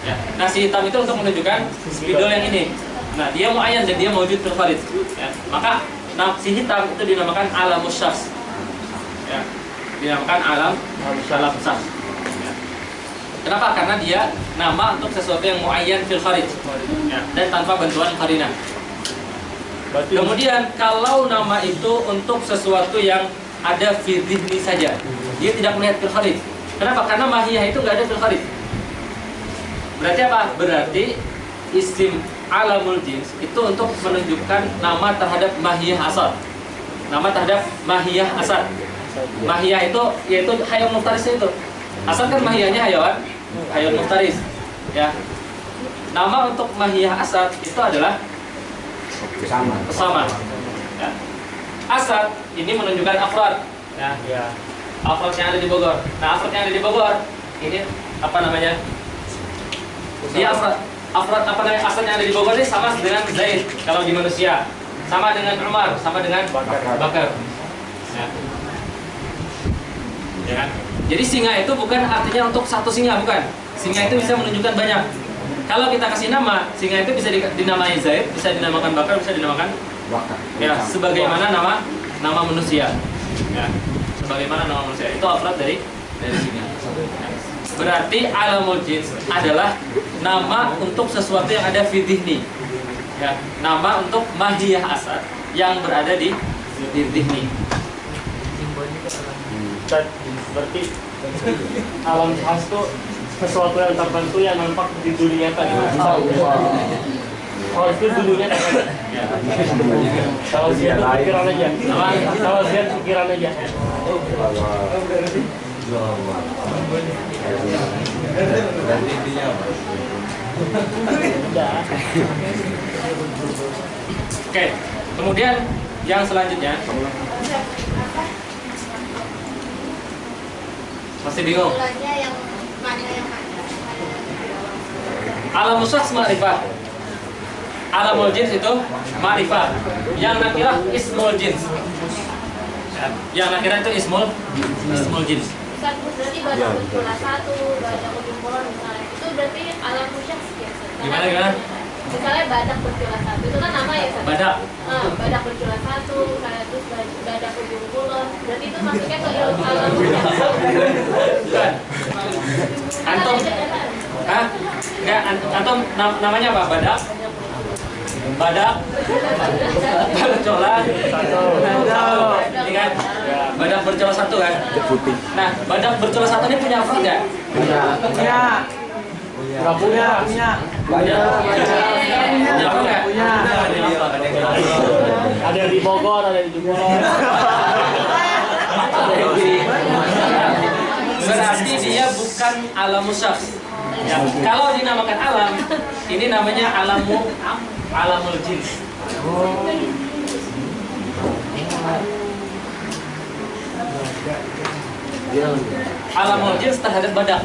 Ya. Nah, si hitam itu untuk menunjukkan spidol yang ini. Nah, dia muayyan dan dia mewujud fil kharij. Ya. Maka si hitam itu dinamakan alamus syaks. Ya. Dinamakan alam syaks. Ya. Kenapa? Karena dia nama untuk sesuatu yang muayyan fil kharij. Ya. Dan tanpa bantuan qarinah. Kemudian kalau nama itu untuk sesuatu yang ada fi dhihni saja, dia tidak melihat fil kharij. Kenapa? Karena mahiyah itu nggak ada fil kharij. Berarti apa? Berarti isim alamul jins itu untuk menunjukkan nama terhadap mahiyah asal. Nama terhadap mahiyah asal. Mahiyah itu yaitu hayat muftaris itu. Asal kan mahiyahnya hayat muftaris. Ya. Nama untuk mahiyah asal itu adalah pesama. Ya. Asad ini menunjukkan afrad. Ya. Afrad yang ada di Bogor. Nah, afrad yang ada di Bogor ini apa namanya? Dia afrad apa namanya? Asad yang ada di Bogor ini sama dengan Zaid kalau di manusia. Sama dengan Umar, sama dengan Bakar. Ya. Ya kan? Jadi singa itu bukan artinya untuk satu singa, bukan. Singa itu bisa menunjukkan banyak. Kalau kita kasih nama, singa itu bisa dinamai Zaid, bisa dinamakan Bakar, bisa dinamakan Bakar. Ya, sebagaimana nama manusia. Ya, sebagaimana nama manusia. Itu afrad dari singa. Berarti alamul jins adalah nama untuk sesuatu yang ada fi dhihni. Ya, nama untuk mahiyah asad yang berada di dhihni. Berarti alam khas itu sesuatu yang tertentu yang nampak di dunia tadi. Kalau itu dunia kalau dia pikiran aja. Kalau dia pikiran aja. Oke, kemudian yang selanjutnya masih bingung. Alamul syaks ma'rifah. Alamul jins itu ma'rifah. Yang nakirah ismul jins. Yang nakirah itu ismul jins. Berarti badak berjumlah satu, badak berjumlah misalnya. Itu berarti alamul syaks ya. Gimana? Misalnya badak berjumlah satu, itu kan nama ya. Badak. Badak berjumlah satu, misalnya terus badak berjumlah. Berarti itu masuknya ke alamul syaks. Bukan. Antum. Hah? Enggak, antum namanya apa? Badak bercola satu. Ini kan? Badak bercola satu kan? Nah, badak bercola satu ini punya afrod nggak? Punya. Nggak punya. Punya apa nggak? Punya. Ada di Bogor, ada di Jember. Berarti dia bukan alamus syaks. Ya, kalau dinamakan alam, ini namanya alamul jins. Alamul jins terhadap badak.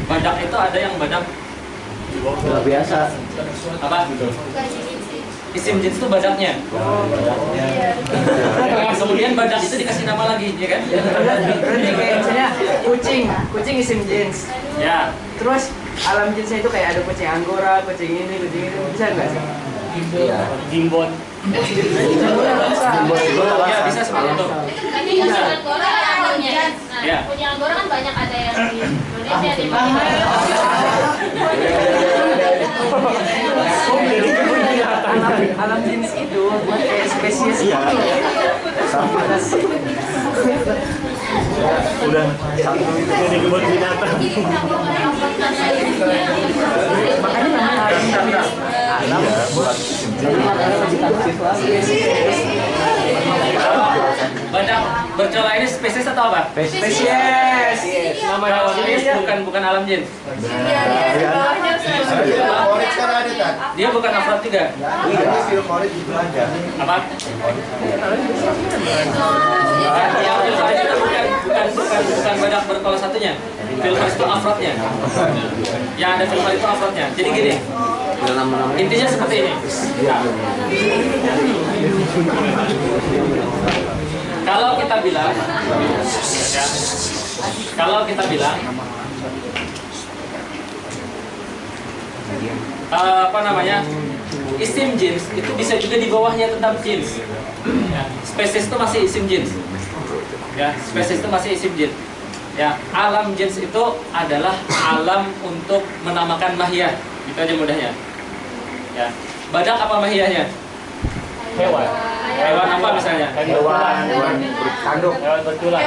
Badak itu ada yang badak biasa. apa? Isim jins itu badaknya. Kemudian badak itu dikasih nama lagi, ya kan? Berarti kayak misalnya kucing isim jins. Ya. Terus alam jinsnya itu kayak ada kucing anggora, kucing ini, bisa nggak sih? Jimbon. Ya, bisa seperti itu. Tadi kucing anggora namanya. Ya. Kucing anggora kan banyak ada yang di Indonesia di mana? Alam jenis itu kayak spesies gitu. Udah satu jadi kebun binatang. Badak bercula ini spesies atau apa? Spesies. Nama hewan bukan alam jin. Korit kan ada kan? Dia bukan afrod juga. Iya, fil korit juga ada. Apa? Yang filfaris itu bukan badak berkepala satunya. Filfaris itu afrodnya. Yang ada filfaris itu afrodnya. Jadi gini. Intinya seperti ini. Kalau kita bilang, apa namanya, isim jins itu bisa juga di bawahnya tentang jins. Ya, spesies itu masih isim jins. Ya, spesies itu masih isim jins. Ya, alam jins itu adalah alam untuk menamakan mahiyah. Itu aja mudahnya. Ya, badak apa mahiyahnya? Hewan. Hewan apa misalnya? Hewan Tanduk. Hewan bertulang.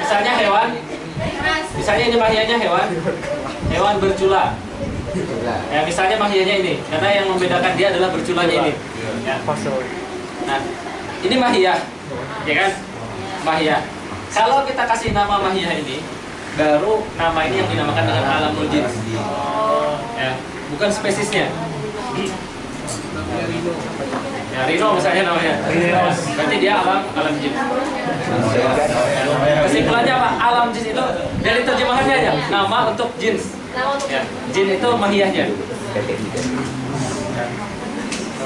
Misalnya hewan. Misalnya ini mahiyahnya hewan bercula. Ya, misalnya mahiyahnya ini, karena yang membedakan dia adalah berculanya ini. Ya. Nah, ini mahiyah, ya kan? Mahiyah. Kalau kita kasih nama mahiyah ini, baru nama ini yang dinamakan dengan alamul jins. Ya, bukan spesiesnya. Ya, rino misalnya namanya. Berarti dia alam jins. Kesimpulannya apa? Alam jins itu dari terjemahannya aja, nama untuk jins. Ya, jin itu mahiyahnya.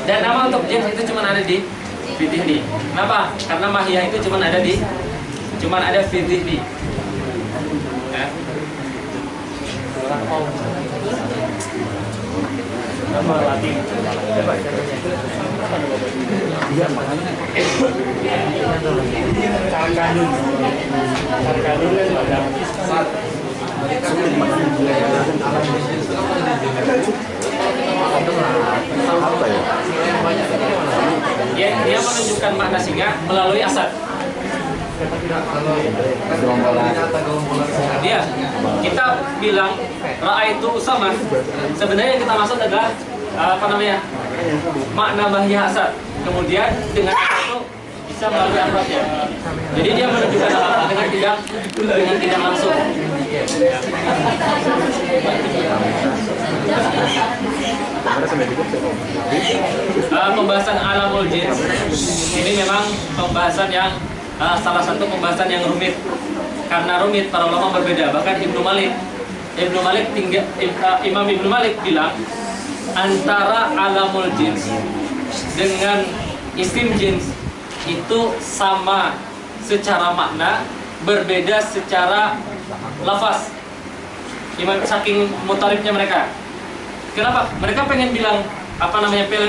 Dan nama untuk jins itu cuma ada di Fidhihni. Kenapa? Karena mahiyah itu cuma ada Fidhihni. Ya. Nama Latin. Carkadun. Carkadun kan badak. Dia menunjukkan makna singa melalui asad. Dia kita bilang ra'aitu Usama, sebenarnya yang kita maksud adalah makna mahiyah asad. Kemudian dengan itu bisa melalui asradnya. Jadi dia menunjukkan apa dengan tidak langsung. Pembahasan alamul jins ini memang pembahasan yang salah satu pembahasan yang rumit. Karena rumit, para ulama berbeda. Bahkan Imam Ibnu Malik bilang antara alamul jins dengan isim jins itu sama secara makna, berbeda secara lafaz. Saking mutarifnya mereka. Kenapa? Mereka pengen bilang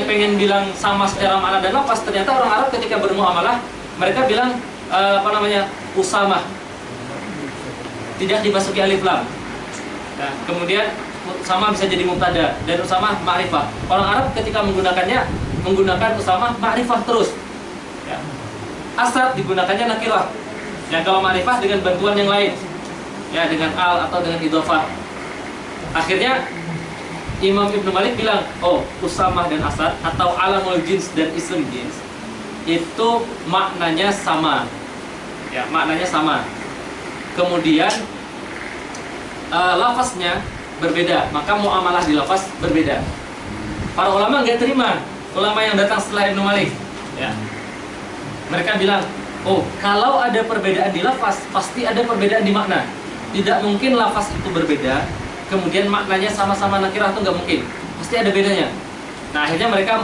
pengen bilang sama secara makna dan lafaz. Ternyata orang Arab ketika bermuamalah mereka bilang Usamah, tidak dimasuki alif lam. Nah, kemudian Usamah bisa jadi mubtada dan Usamah ma'rifah. Orang Arab ketika menggunakannya menggunakan Usamah ma'rifah terus. Ya. Asad digunakannya nakirah. Ya, kalau ma'rifah dengan bantuan yang lain. Ya, dengan al atau dengan idhofah. Akhirnya Imam Ibnu Malik bilang, Usamah dan Asad atau alamul jins dan ism jins itu maknanya sama. Ya, maknanya sama. Kemudian lafaznya berbeda, maka muamalah di lafaz berbeda. Para ulama nggak terima, ulama yang datang setelah Ibnu Malik. Ya. Mereka bilang, kalau ada perbedaan di lafaz, pasti ada perbedaan di makna. Tidak mungkin lafaz itu berbeda, kemudian maknanya sama-sama nakirah, itu nggak mungkin. Pasti ada bedanya. Nah, akhirnya mereka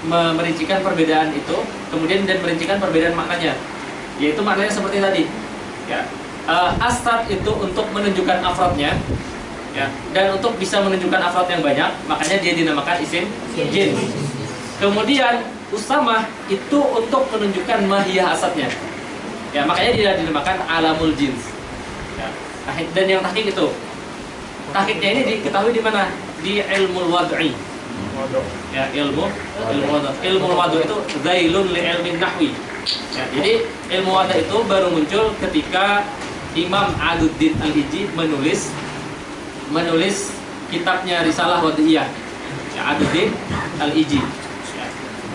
merincikan perbedaan itu, kemudian dan merincikan perbedaan maknanya. Yaitu maknanya seperti tadi. Ya. Asad itu untuk menunjukkan afrodnya, ya, dan untuk bisa menunjukkan afrod yang banyak, makanya dia dinamakan isim jins. Kemudian Usamah itu untuk menunjukkan mahiyah asadnya, ya, makanya dia dinamakan alamul jins. Ya. Dan yang tahqiq itu tahqiqnya ini diketahui di mana? Di ilmu wad'i. Ya, ilmu wad'i. Ilmu wad'i itu zailun li ilmin nahwi. Ya, jadi ilmu wad'i itu baru muncul ketika Imam Aduddin Al-Iji menulis kitabnya Risalah Wad'iyah. Ya, Aduddin Al-Iji. Ya.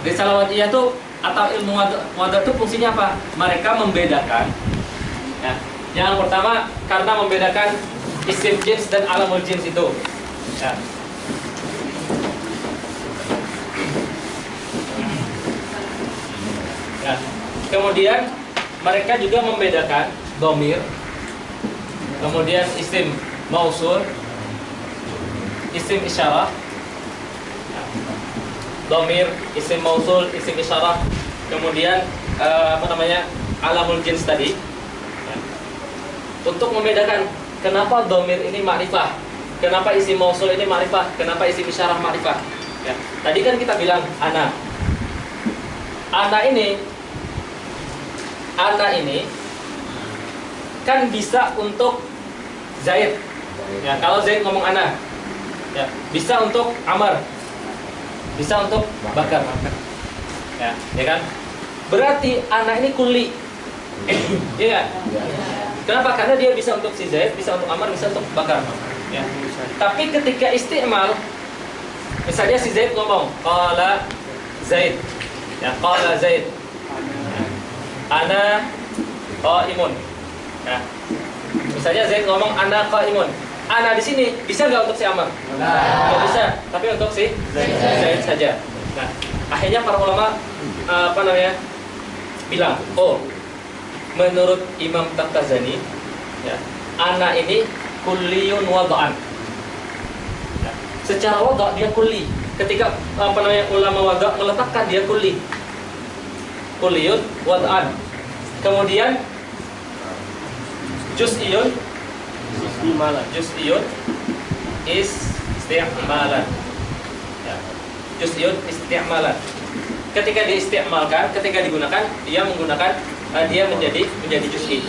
Risalah Wad'iyah itu atau ilmu wad'i itu fungsinya apa? Mereka membedakan. Ya. Yang pertama karena membedakan isim jins dan alamul jins itu. Ya. Ya. Kemudian mereka juga membedakan dhamir, kemudian isim mausul, isim isyarah. Ya. Dhamir, isim mausul, isim isyarah, kemudian alamul jins tadi. Ya. Untuk membedakan kenapa dhamir ini ma'rifah, kenapa isim mausul ini ma'rifah, kenapa isim isyarah ma'rifah. Ya. Tadi kan kita bilang ana ini kan bisa untuk Zaid. Ya, kalau Zaid ngomong ana, ya, bisa untuk Amar, bisa untuk Bakar. Ya, ya kan? Berarti ana ini kulli. Iya kan? Kenapa? Karena dia bisa untuk si Zaid, bisa untuk Amar, bisa untuk Bakar. Ya. Tapi ketika isti'mal, misalnya si Zaid ngomong qala Zaid. Ya, qala Zaid. Ana qaimun. Ya. Misalnya Zaid ngomong ana qaimun. Ana di sini bisa nggak untuk si Amr? Nggak bisa, tapi untuk si Zaid saja. Nah, akhirnya para ulama bilang, oh, menurut Imam Taftazani, ya, ana ini kulliyun wada'an. Ya. Secara wada' dia kulli. Ketika ulama wada' meletakkan dia kulli. Kulliyun wad'an. Kemudian juz'iyun isti'malan. Ya. Juz'iyun isti'malan. Ketika diisti'malkan, ketika digunakan, dia menjadi juz'i.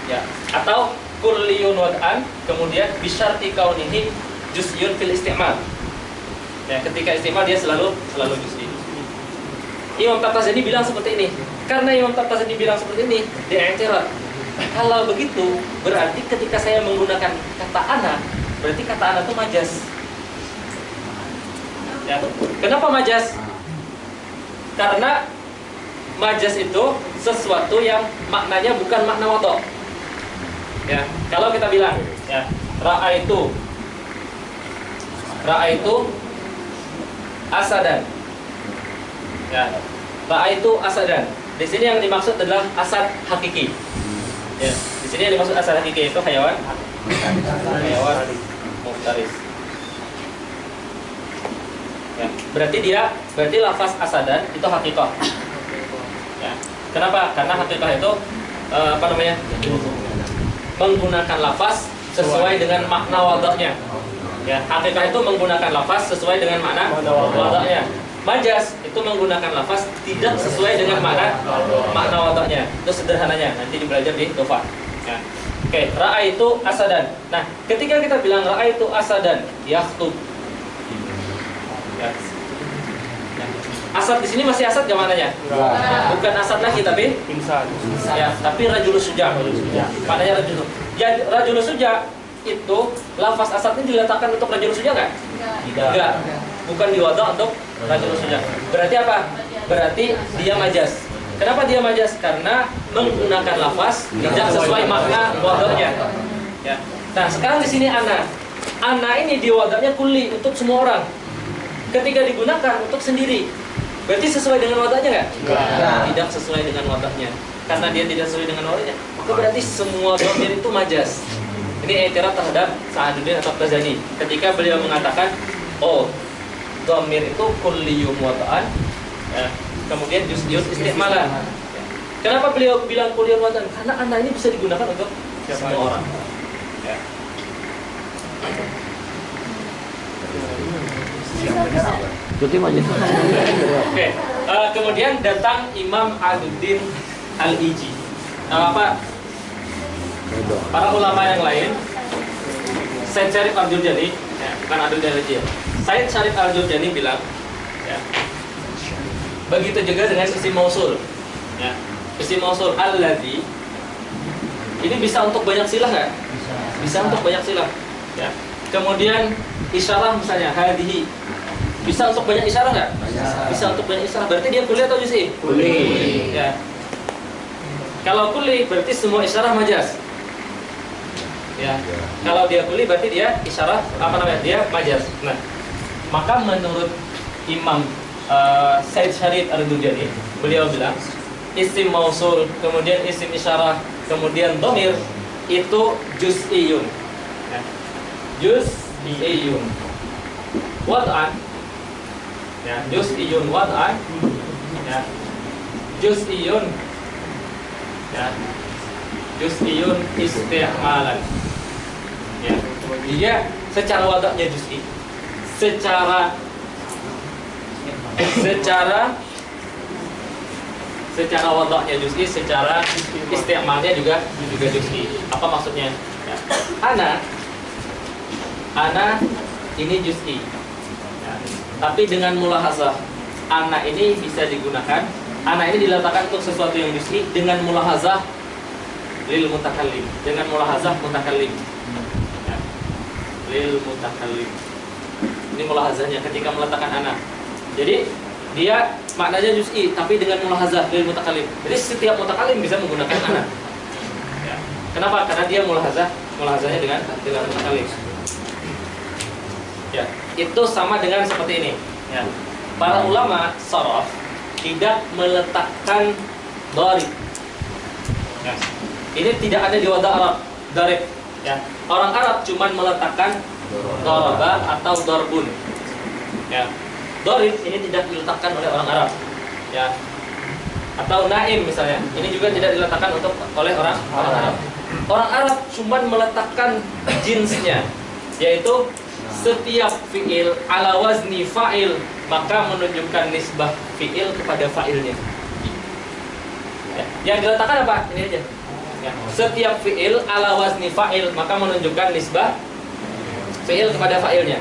Ya. Atau kulliyun wad'an, kemudian bisyarti kaunihi juz'iyun fil isti'mal. Ya, ketika isti'mal dia selalu juz'i. Imam Taftazani bilang seperti ini. Karena Imam Taftazani bilang seperti ini, dia i'tirad. Kalau begitu, berarti ketika saya menggunakan kata ana, berarti kata ana itu majas. Ya. Kenapa majas? Karena majas itu sesuatu yang maknanya bukan makna wada'. Ya. Kalau kita bilang, ya, ra'aitu asadan. Ya, ra'aitu asadan. Di sini yang dimaksud adalah asad hakiki. Ya, di sini yang dimaksud asad hakiki itu hayawan muftaris. Ya, berarti lafaz asadan itu hakikah. Ya. Kenapa? Karena hakikah itu menggunakan lafaz sesuai dengan makna wadahnya. Ya, hakikah itu menggunakan lafaz sesuai dengan makna wadahnya. Majas itu menggunakan lafaz tidak sesuai dengan makna wadahnya. Itu sederhananya, nanti dibelajar di Tufah. Ya. Oke, ra'aitu asadan. Nah, ketika kita bilang ra'aitu asadan, yakhtub. Ya. Asad di sini masih asad gak maknanya? Bukan asad lagi tapi insan. Ya, tapi rajulus suja. Maknanya rajulus. Ya, rajulus suja itu lafaz asad ini diletakkan untuk rajulus suja enggak? Tidak. Bukan diwadah untuk rajulus suja. Berarti apa? Berarti dia majas. Kenapa dia majas? Karena menggunakan lafaz tidak sesuai makna wadahnya. Ya. Nah, sekarang di sini ana. Ana ini di wadahnya kulli untuk semua orang. Ketika digunakan untuk sendiri, berarti sesuai dengan wadahnya nggak? Tidak sesuai dengan wadahnya. Karena dia tidak sesuai dengan wadahnya, maka berarti semua dhamir itu majas. Ini i'tirad terhadap Sa'aduddin At-Taftazani ketika beliau mengatakan, oh, dhamir itu kulliyun wada'an, ya, kemudian juz'iyun isti'malan. Ya. Kenapa beliau bilang kulliyun wada'an? Karena ana ini bisa digunakan untuk semua orang. Ya. Oke, kemudian datang Imam Aduddin Al-Iji. Para ulama yang lain Said Syarif Al-Jurjani, ya, bukan Al-Jurjani ya. Said Syarif Al-Jurjani bilang, ya, begitu juga dengan isim mausul. Ya, isim mausul alladzi ini bisa untuk banyak silah nggak? Bisa untuk banyak silah. Ya. Kemudian isyarah misalnya hadhihi bisa untuk banyak isyarah nggak? Bisa untuk banyak isyarah. Berarti dia kulli atau juz'i? Kulli. Ya. Kalau kulli berarti semua isyarah majaz. Ya. Kalau dia kulli berarti dia isyarah apa namanya? Dia majaz. Nah, maka menurut Imam Said Syarif Al-Jurjani, beliau bilang isim mausul, kemudian isim isyarah, kemudian dhamir itu juz'iyun. Ya. Juz'iyun. Wad'an. Ya, juz'iyun wad'an. Ya. Juz'iyun. Ya. Juz'iyun isti'malan. Ya. Dia secara wada'nya juz'i. Secara wada'nya juz'i, secara isti'malnya juga juz'i. Apa maksudnya? Ya. Ana ini juz'i. Ya. Tapi dengan mulahazah, ana ini bisa digunakan. Ana ini diletakkan untuk sesuatu yang juz'i dengan mulahazah lil mutakallim. Dengan mulahazah mutakallim. Ya. Lil mutakallim. Ini mulahazahnya ketika meletakkan ana. Jadi dia maknanya juz'i tapi dengan mulahazah lil mutakallim. Jadi setiap mutakallim bisa menggunakan ana. Ya. Kenapa? Karena dia mulahazahnya dengan mutakallim. Ya, itu sama dengan seperti ini. Ya. Para ulama sharaf tidak meletakkan dharib. Ya. Ini tidak ada di wadah Arab, dharib. Ya. Orang Arab cuma meletakkan daraba atau darbun. Ya. Dharib ini tidak diletakkan oleh orang Arab. Ya. Atau naim misalnya, ini juga tidak diletakkan oleh orang Arab. Orang Arab cuma meletakkan jinsnya, yaitu setiap fi'il ala wazni fa'il, maka menunjukkan nisbah fi'il kepada fa'ilnya. Ya. Yang diletakkan apa? Ini aja. Ya. Setiap fi'il ala wazni fa'il, maka menunjukkan nisbah fi'il kepada fa'ilnya.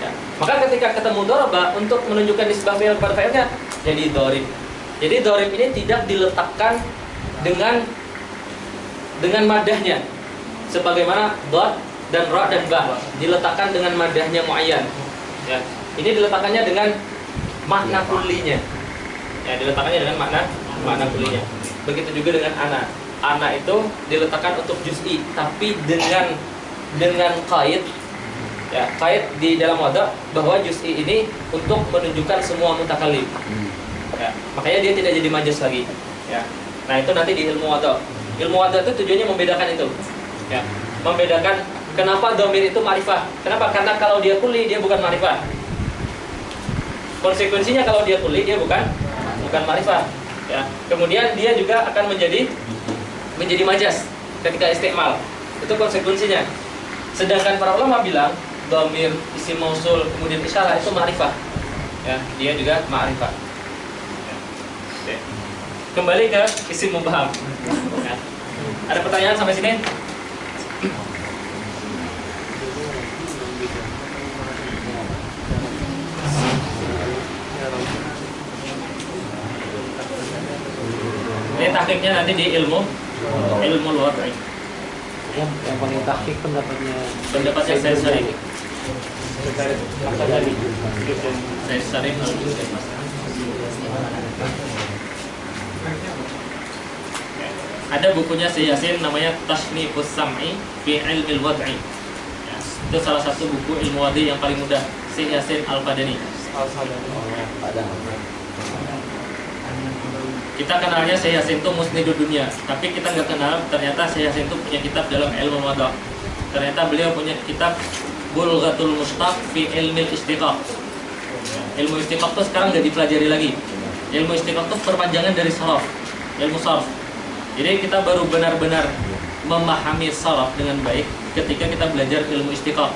Ya. Maka ketika ketemu daraba untuk menunjukkan nisbah fi'il kepada fa'ilnya, jadi dharib. Jadi dharib ini tidak diletakkan dengan madahnya, sebagaimana dhat dan ra dan ba diletakkan dengan madahnya muayyan. Ya. Ini diletakkannya dengan makna kullinya. Ya, diletakkannya dengan makna kullinya. Begitu juga dengan ana. Ana itu diletakkan untuk juz'i, tapi dengan qaid. Ya, qaid di dalam wadah bahwa juz'i ini untuk menunjukkan semua mutakallim. Ya, makanya dia tidak jadi majaz lagi. Ya. Nah, itu nanti di ilmu wadah. Ilmu wadah itu tujuannya membedakan itu. Ya. Membedakan kenapa dhamir itu ma'rifah. Kenapa? Karena kalau dia kulli dia bukan ma'rifah. Konsekuensinya kalau dia kulli dia bukan ma'rifah. Ya. Kemudian dia juga akan menjadi majaz ketika isti'mal. Itu konsekuensinya. Sedangkan para ulama bilang dhamir, isim mausul, kemudian isyarah itu ma'rifah. Ya, dia juga ma'rifah. Ya. Oke. Kembali ke isim mubham. Ya. Ada pertanyaan sampai sini? Ini tahqiqnya nanti di ilmu wad'i. Yang paling tahqiq pendapatnya Saya Syarif. Saya Syarif. Ada bukunya Syekh Yasin namanya Tashnifus Sam'i fi Ilmil Wad'i. Ya, itu salah satu buku ilmu wad'i yang paling mudah, Syekh Yasin Al-Fadani. Kita kenalnya Syekh Yasin itu musnidud dunia, tapi kita nggak kenal ternyata Syekh Yasin itu punya kitab dalam ilmu wad'i. Ternyata beliau punya kitab Bulghatul Mustaq fi Ilmil Istiqaq. Ilmu istiqaq itu sekarang nggak dipelajari lagi. Ilmu istiqaq itu perpanjangan dari saraf, ilmu saraf. Jadi kita baru benar-benar memahami saraf dengan baik ketika kita belajar ilmu istiqaq.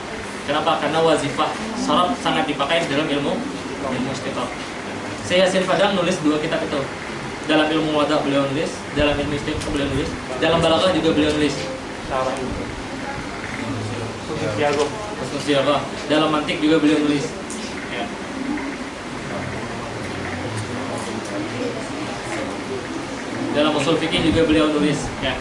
Kenapa? Karena wazifah saraf sangat dipakai dalam ilmu istiqaq. Syekh Yasin Padang nulis 2 kitab itu. Dalam ilmu wadha beliau nulis, dalam ilmu istiqaq beliau nulis, dalam balaghah juga beliau nulis. Khusus Tiago. Husnul Siyarah. Dalam mantik juga beliau nulis. Ya. Dalam usul fikih juga beliau nulis. Ya.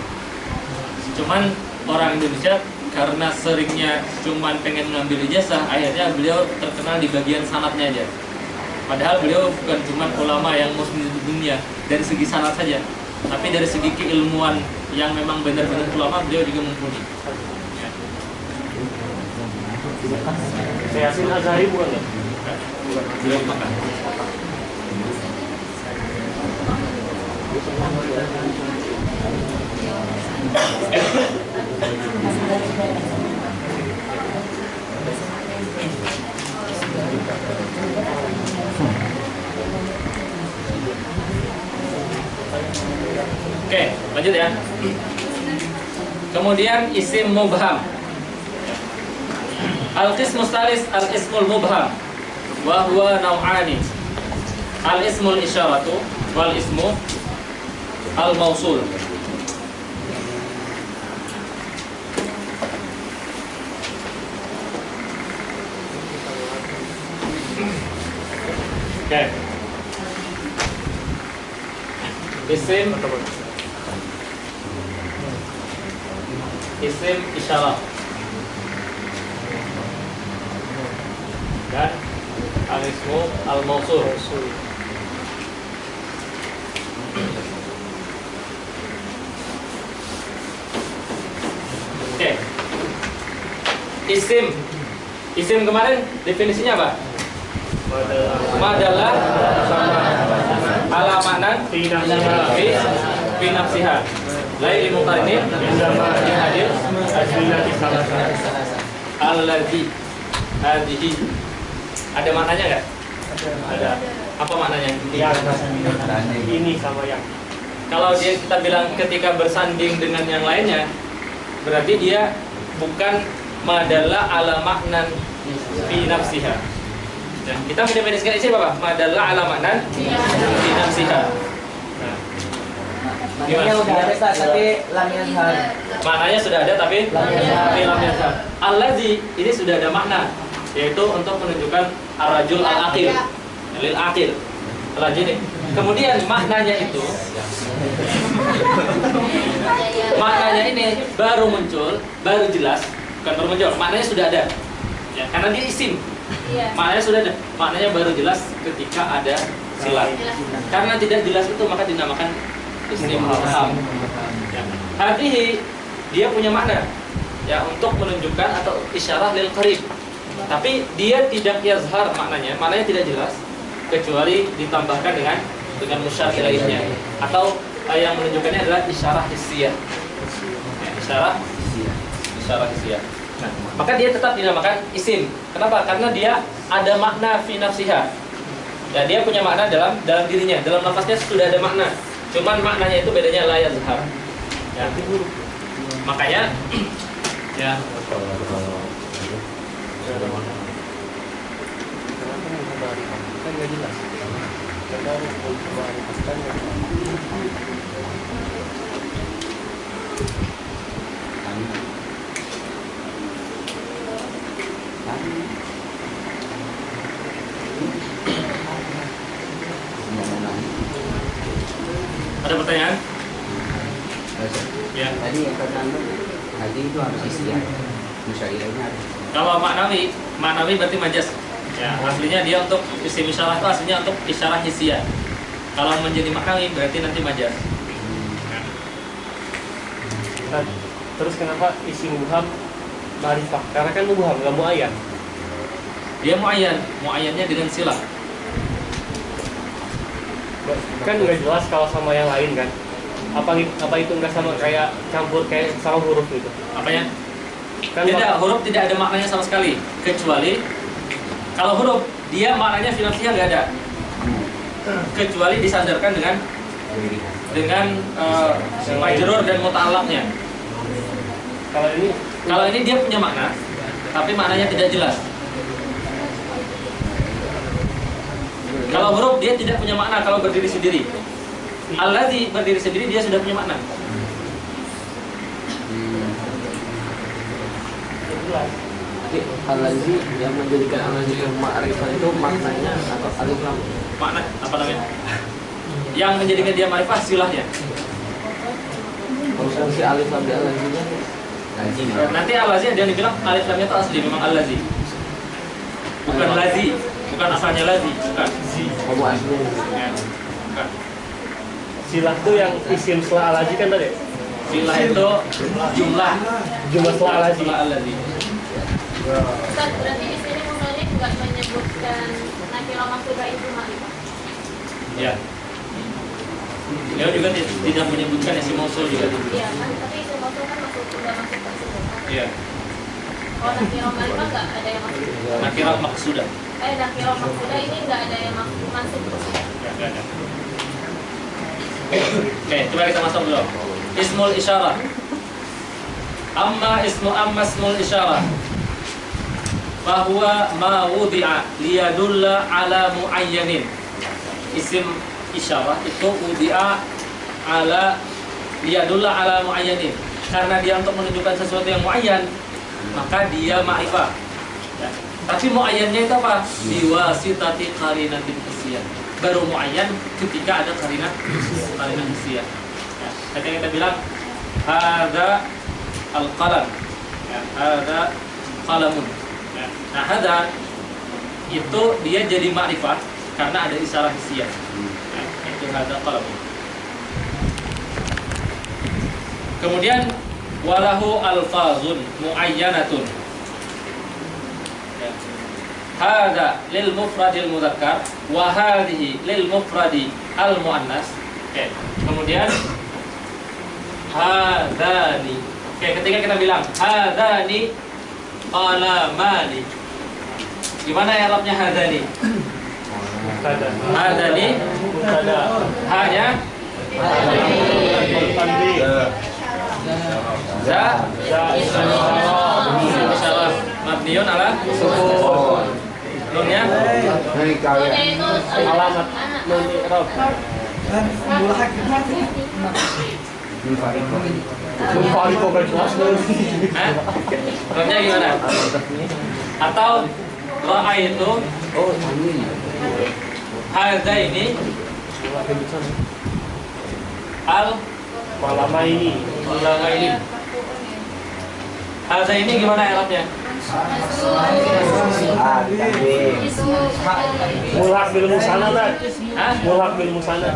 Cuman orang Indonesia karena seringnya cuman pengen ngambil ijazah, akhirnya beliau terkenal di bagian sanatnya aja. Padahal beliau bukan cuma ulama yang muslim di dunia dari segi sanat saja, tapi dari segi keilmuan yang memang benar-benar ulama beliau juga mumpuni. Ya. Yasin Azhari bukan ya? Beliau makan. Oke, lanjut ya. Kemudian isim mubham. Al-qismus tsalis al-ismul mubham wa huwa naw'ani. Al-ismul isyaratu wal ismu al-mausul. Oke. Isim isyarat dan al-ismu al-mausul. Oke. Isim kemarin definisinya apa? Madalah sama ala maknan fi nafsiha lain muqarinin di hadir asbilati salasa alladzi hadhihi. Ada maknanya enggak? Ada. Apa maknanya? Ini sama yang. Kalau dia kita bilang ketika bersanding dengan yang lainnya, berarti dia bukan madalla ala maknan fi nafsiha. Nah, kita mendefinisikan isim apa? Madalla ala maknan fi nafsiha. Maknanya udah ada Ustaz, tapi lam yazhar. Maknanya sudah ada tapi lam yazhar. Allazi ini sudah ada makna, yaitu untuk menunjukkan ar-rajul al-aqil, lil aqil. Allazi ini. Kemudian maknanya itu maknanya ini baru muncul, baru jelas, bukan baru muncul, maknanya sudah ada. Ya, karena dia isim. Maknanya sudah ada. Maknanya baru jelas ketika ada silat. Karena tidak jelas itu maka dinamakan isim mubham. Ya. Hadhihi dia punya makna ya untuk menunjukkan atau isyarah lil qarib. Tapi dia tidak yazhar maknanya tidak tidak jelas kecuali ditambahkan dengan musyar ilaihnya atau yang menunjukkannya adalah isyarah hissiyah. Ya, isyarah hissiyah. Nah, maka dia tetap dinamakan isim. Kenapa? Karena dia ada makna fi nafsiha. Ya, dia punya makna dalam dirinya, dalam lafaznya sudah ada makna. Cuman maknanya itu bedanya la yazhar. Ya. Makanya ya Kan nggak jelas. Karena harus kan ada pertanyaan? Ya. Tadi yang pertama, haji itu harus istilah, musyairahnya harus. Kalau maknawi berarti majas. Ya, aslinya dia untuk isim isyarah itu aslinya untuk isyarah hissiyah. Kalau menjadi maknawi berarti nanti majas. Terus kenapa isim mubham ma'rifah? Karena kan mubham, nggak muayyan. Dia muayyannya dengan silah. Kan nggak jelas kalau sama yang lain kan? Apa itu nggak sama kayak campur kayak sama huruf gitu? Apanya? Kan Tidak, huruf tidak ada maknanya sama sekali, kecuali kalau huruf dia maknanya fi nafsiha nggak ada, kecuali disandarkan dengan majrur dan muta'allaqnya. Kalau ini dia punya makna, tapi maknanya tidak jelas. Kalau huruf dia tidak punya makna kalau berdiri sendiri. Allazi berdiri sendiri dia sudah punya makna. jelas. Tapi al-lazi yang menjadikan al-lazi itu ma'rifah itu maknanya atau alif lam? Makna apa namanya? Yang menjadikan dia ma'rifah silahnya. Kalau fungsi alif lam di al-lazinya Lazi Nanti al-lazi ada yang dibilang alif lamnya itu asli memang al-lazi. Bukan lazi, bukan asalnya lazi, bukan. kamu aslinya Ya, bukan. Silah itu yang isim setelah alaji kan tadi? Silah itu jumlah Jumlah setelah alaji. setelah al-lazi. Ustaz, berarti di sini musolnya nggak menyebutkan nakira maksudah itu ma'rifah. Ya. Beliau juga tidak menyebutkan isim mausul juga. Iya kan, tapi isim mausul kan udah masuk tersebut. Iya. Kalau nakira ma'rifah nggak ada yang masuk. Nakira maksudah. Nakira maksudah ini nggak ada yang masuk tersebut. Ya, nggak ada. Oke, coba kita masuk dulu. Ismul isyarah. Amma ismul isyarah. Bahwa ma wudi'a liyadulla ala muayyanin. Isim isyarah itu wudi'a ala liyadulla ala muayyanin. Karena dia untuk menunjukkan sesuatu yang muayyan, maka dia ma'rifah. Ya. Tapi muayyannya itu apa? Biwasitati qarinatin hissiyah. Baru muayyan ketika ada qarinah hissiyah. Ya. Ketika kita bilang hadza al-qalam. Ya, hadza qalamun. Ya. Nah, hadza itu dia jadi ma'rifah karena ada isyarah hissiyah. Ya, itu hadza qalamun. Kemudian walahu alfazun muayyanatun. Ya. Hadza lil mufradil mudzakkar wa hadhihi lil mufradi al muannas. Oke. Kemudian hadzani. Oke, ketika kita bilang hadzani qalamani. Gimana i'rabnya hadzani? Ada. Hadzani Ada. hanya Tandi. za Isyarah. isyarah mabniun ala Sukun. nunnya Nunnya itu Alamat nun i'rab. Dan mulhaq Munfariko kan jelas nun. Hah? Nunnya gimana? Atau ra'aitu oh ini hadza ini al Malama ini. ulama ini. Hadza ini gimana i'rabnya? Mulhaq bil musana kan? Hah? Mulhaq bil musana.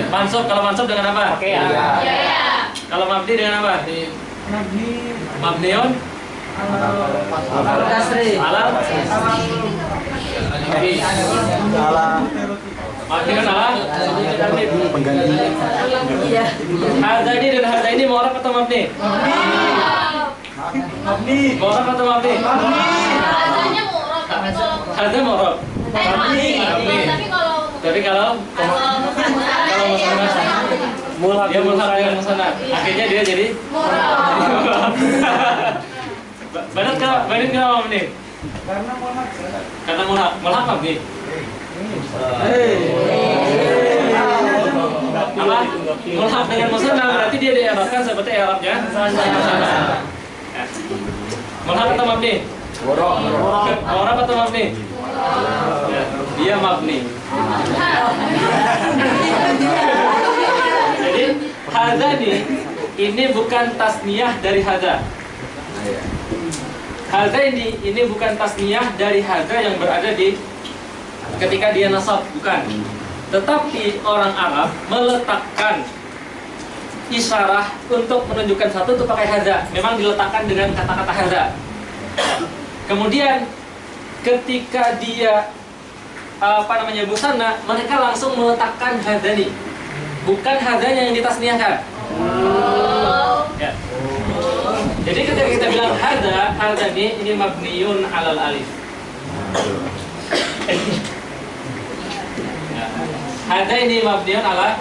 Mansub, kalau mansub dengan apa? Pakai ya. Ya. Kalau mabni dengan apa? Mabniun alam mabniun alam pengganti hadza ini dan hadza ini mu'rab atau mabni? Mu'rab atau mabni? Rasanya murah, tapi kalau Hadza mu'rab. mabni. Tapi kalau Kalau musannaf Mulhaq dia bil mulhaq dengan musana. musannaf. Akhirnya dia jadi Banat kenapa mabni? karena mulhaq Karena mulhaq mabni. Apa? Mulhaq dengan musannaf berarti dia di'rabkan seperti i'rabnya musannaf. Ya. Mulhaq atau mabni? Mu'rab atau mabni? Ya, dia mabni. Jadi hadza ini bukan tasniyah dari hadza. Hadza ini bukan tasniyah dari hadza yang berada di ketika dia nasab, bukan. Tetapi orang Arab meletakkan isyarah untuk menunjukkan satu itu pakai hadza. Memang diletakkan dengan kata-kata hadza. Kemudian ketika dia busana, mereka langsung meletakkan hadzani. Bukan hadzanya yang ditasniahkan. Ya. Jadi ketika kita bilang hadzani ini mabniun alal alif. Ya. Hadza ini mabniun ala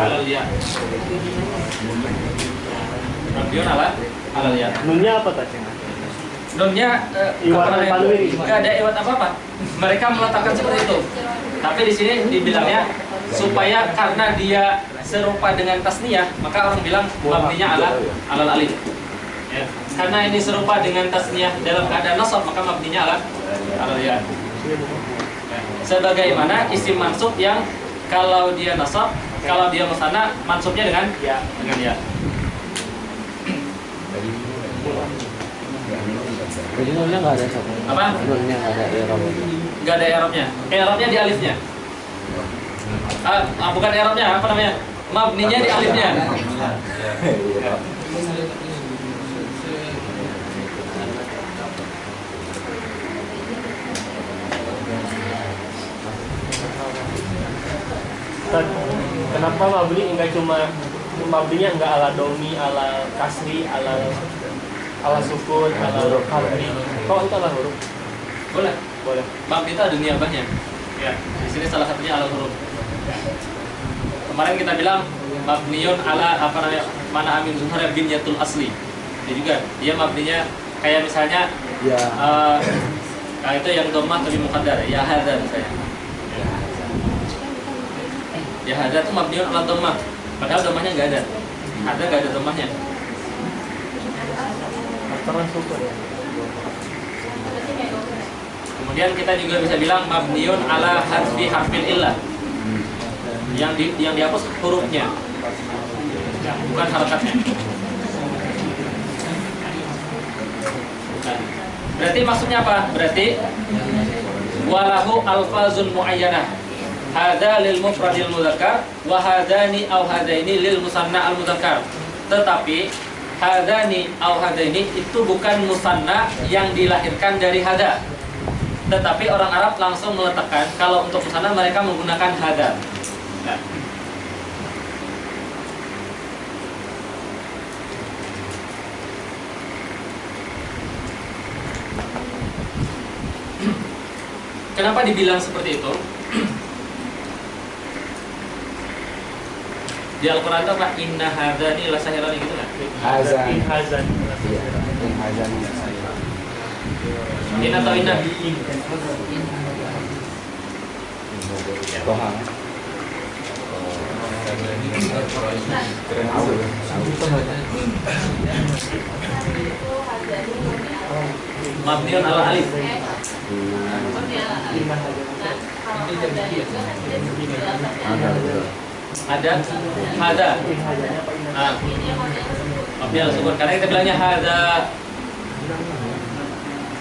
alal ya. Mabniun alal ya. Nunnya apa tadi? Nunnya Iwat tanwin. nggak ada iwat apa-apa. Mereka meletakkan seperti itu. Tapi di sini dibilangnya supaya karena dia serupa dengan tasniyah, maka orang bilang mabninya alal alif. Ya. karena ini serupa dengan tasniyah dalam keadaan nasab, maka mabninya ala ya. Sebagaimana isim mansub yang kalau dia nasab, kalau dia musanna, mansubnya dengan ya. Jadi nolnya nggak ada satu. Apa? Nolnya nggak ada i'rab. Nggak ada i'rabnya. I'rabnya di alifnya. Bukan i'rabnya, apa namanya? Mabninya di alifnya. Kenapa mabni enggak cuma mabninya enggak ala domi, ala kasri, ala sukun, ala kasri? Kok itu ala huruf? Boleh. Mabni itu ada niabahnya. Ya, di sini salah satunya ala huruf. Kemarin kita bilang mabniun ala apa namanya? Mana amin zuhur binyatul asli. Dia juga dia mabninya kayak misalnya Ya. kayak itu yang dhammah tapi muqaddar, ya hadza misalnya. Ya hadza itu mabniun ala dhammah. Padahal dhammahnya enggak ada. Ada enggak ada dhammahnya. Karena sukun. Kemudian kita juga bisa bilang mabniun ala hadfi harfil illah. Yang dihapus hurufnya. Bukan harakatnya. Nah, berarti maksudnya apa? Berarti walahu alfazun muayyanah. Hadza lil mufradil mudzakkar wa hadani aw hadaini lil musanna al mudzakkar. Tetapi hadani aw hadaini itu bukan musanna yang dilahirkan dari hada. Tetapi orang Arab langsung meletakkan kalau untuk musanna mereka menggunakan hada. Nah. Kenapa dibilang seperti itu? Di Al-Quran itu apa? Inna hadani la sahirani gitu nggak? Hazan. Hazan. Iya. Hazan. Inna atau inna? Tohang. Mabniun ala alif. Ada hada. Nah, mabni ala sukun. Karena kita bilangnya hada.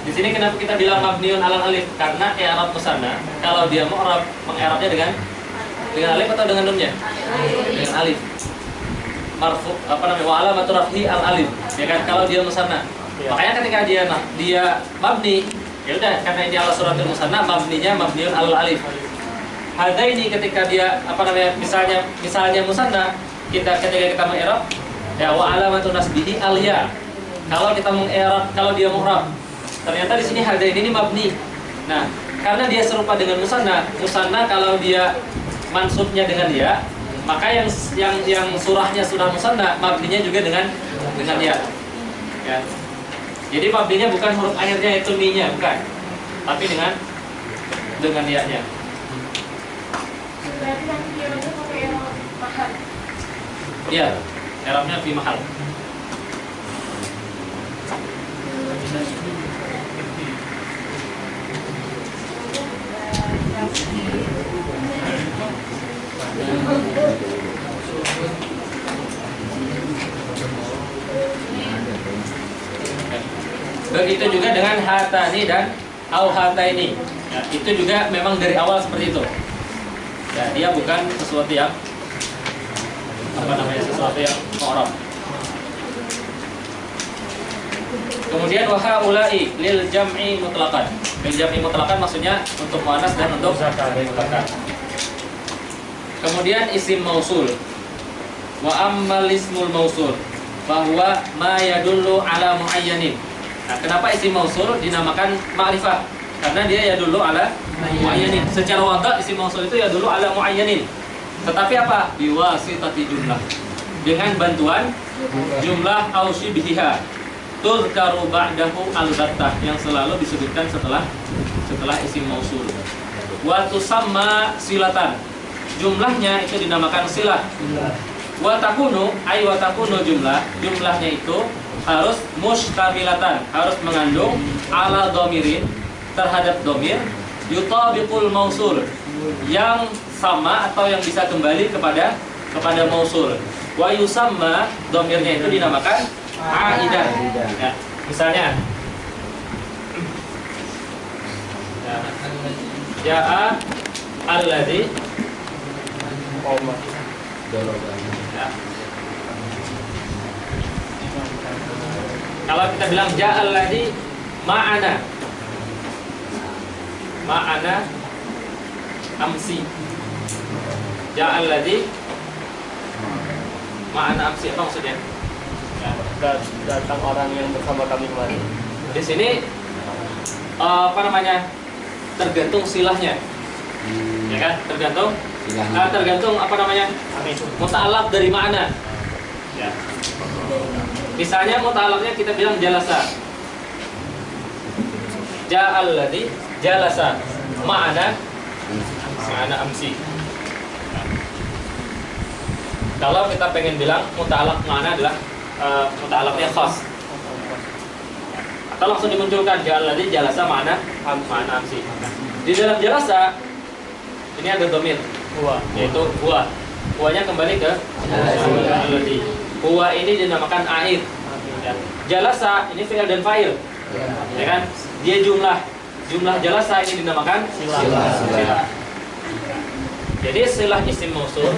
Di sini kenapa kita bilang mabniun ala alif? Karena i'rab musanna kalau dia mu'rab mengi'rabnya dengan alif atau dengan nunnya? Dengan alif. Marfu apa namanya? Wa alamatu raf'i al alif. Ya kan kalau dia musanna. Makanya ketika dia mabni, ya udah karena ini ala suratul musanna mabninya mabniun al alif. Hada ini ketika dia apa namanya? Misalnya musanna, ketika kita mengi'rab ya wa alamatu nasbihi al ya. Kalau kita mengi'rab kalau dia mu'rab ternyata di sini hada ini mabni. Nah, karena dia serupa dengan musanna kalau dia mansubnya dengan ya, maka yang surahnya surah musanna mabninya juga dengan ya. Ya. Jadi mabninya bukan huruf akhirnya itu mi-nya, bukan. Tapi dengan ya-nya. Berarti yang kiranya pakai mahal. Iya, i'rabnya fi mahal. Begitu juga dengan hatani dan au hataini. Ya, itu juga memang dari awal seperti itu. Ya, dia bukan sesuatu yang sesuatu yang mu'rab. Kemudian wa haula'i lil jam'i mutlaqan. Lil jam'i mutlaqan maksudnya untuk muannas dan untuk muzakkar. Kemudian isim mausul. Wa ammal ismul mausul bahwa ma yadullu ala muayyanin. Nah, kenapa isim mausul dinamakan ma'rifah? Karena dia yadullu ala muayyanin. Secara wadha isim mausul itu yadullu ala muayyanin. Tetapi apa? Biwasitati jumlah. Dengan bantuan jumlah au syibhiha. Tuzkaru ba'dahu al-battah yang selalu disebutkan setelah isim mausul. Wa tusamma silatan. Jumlahnya itu dinamakan silah. Wa takunu jumlahnya itu harus mustamilatan, harus mengandung ala domirin, terhadap domir yutabiqul mausul, yang sama atau yang bisa kembali kepada mausul. Wa yusamma, domirnya itu dinamakan aidan. Ya, misalnya ja'a alladzi ya. Kalau kita bilang ja'a alladzi ma'ana amsi, ja'a alladzi ma'ana amsi, apa maksudnya? Ya. Datang orang yang bersama kami kemarin. Di sini apa namanya? Tergantung silahnya. Ya kan? Tergantung apa namanya? Muta'alaq dari mana? Ya. Misalnya muta'alaqnya kita bilang jalasa. Ja'al ladzi jalasa ma'ana amsi. Kalau kita pengen bilang muta'alaq ma'ana adalah muta'alaqnya khas, atau langsung dimunculkan ja'al ladzi jalasa ma'ana amsi. Di dalam jalasa ini ada domir huwa, yaitu huwa. Huwanya kembali ke alladzi. Huwa ini dinamakan aid. Ya. Jalasa ini fi'il dan fa'il. Ya kan? Dia jumlah jalasa ini dinamakan silah. Jadi silah isim mausul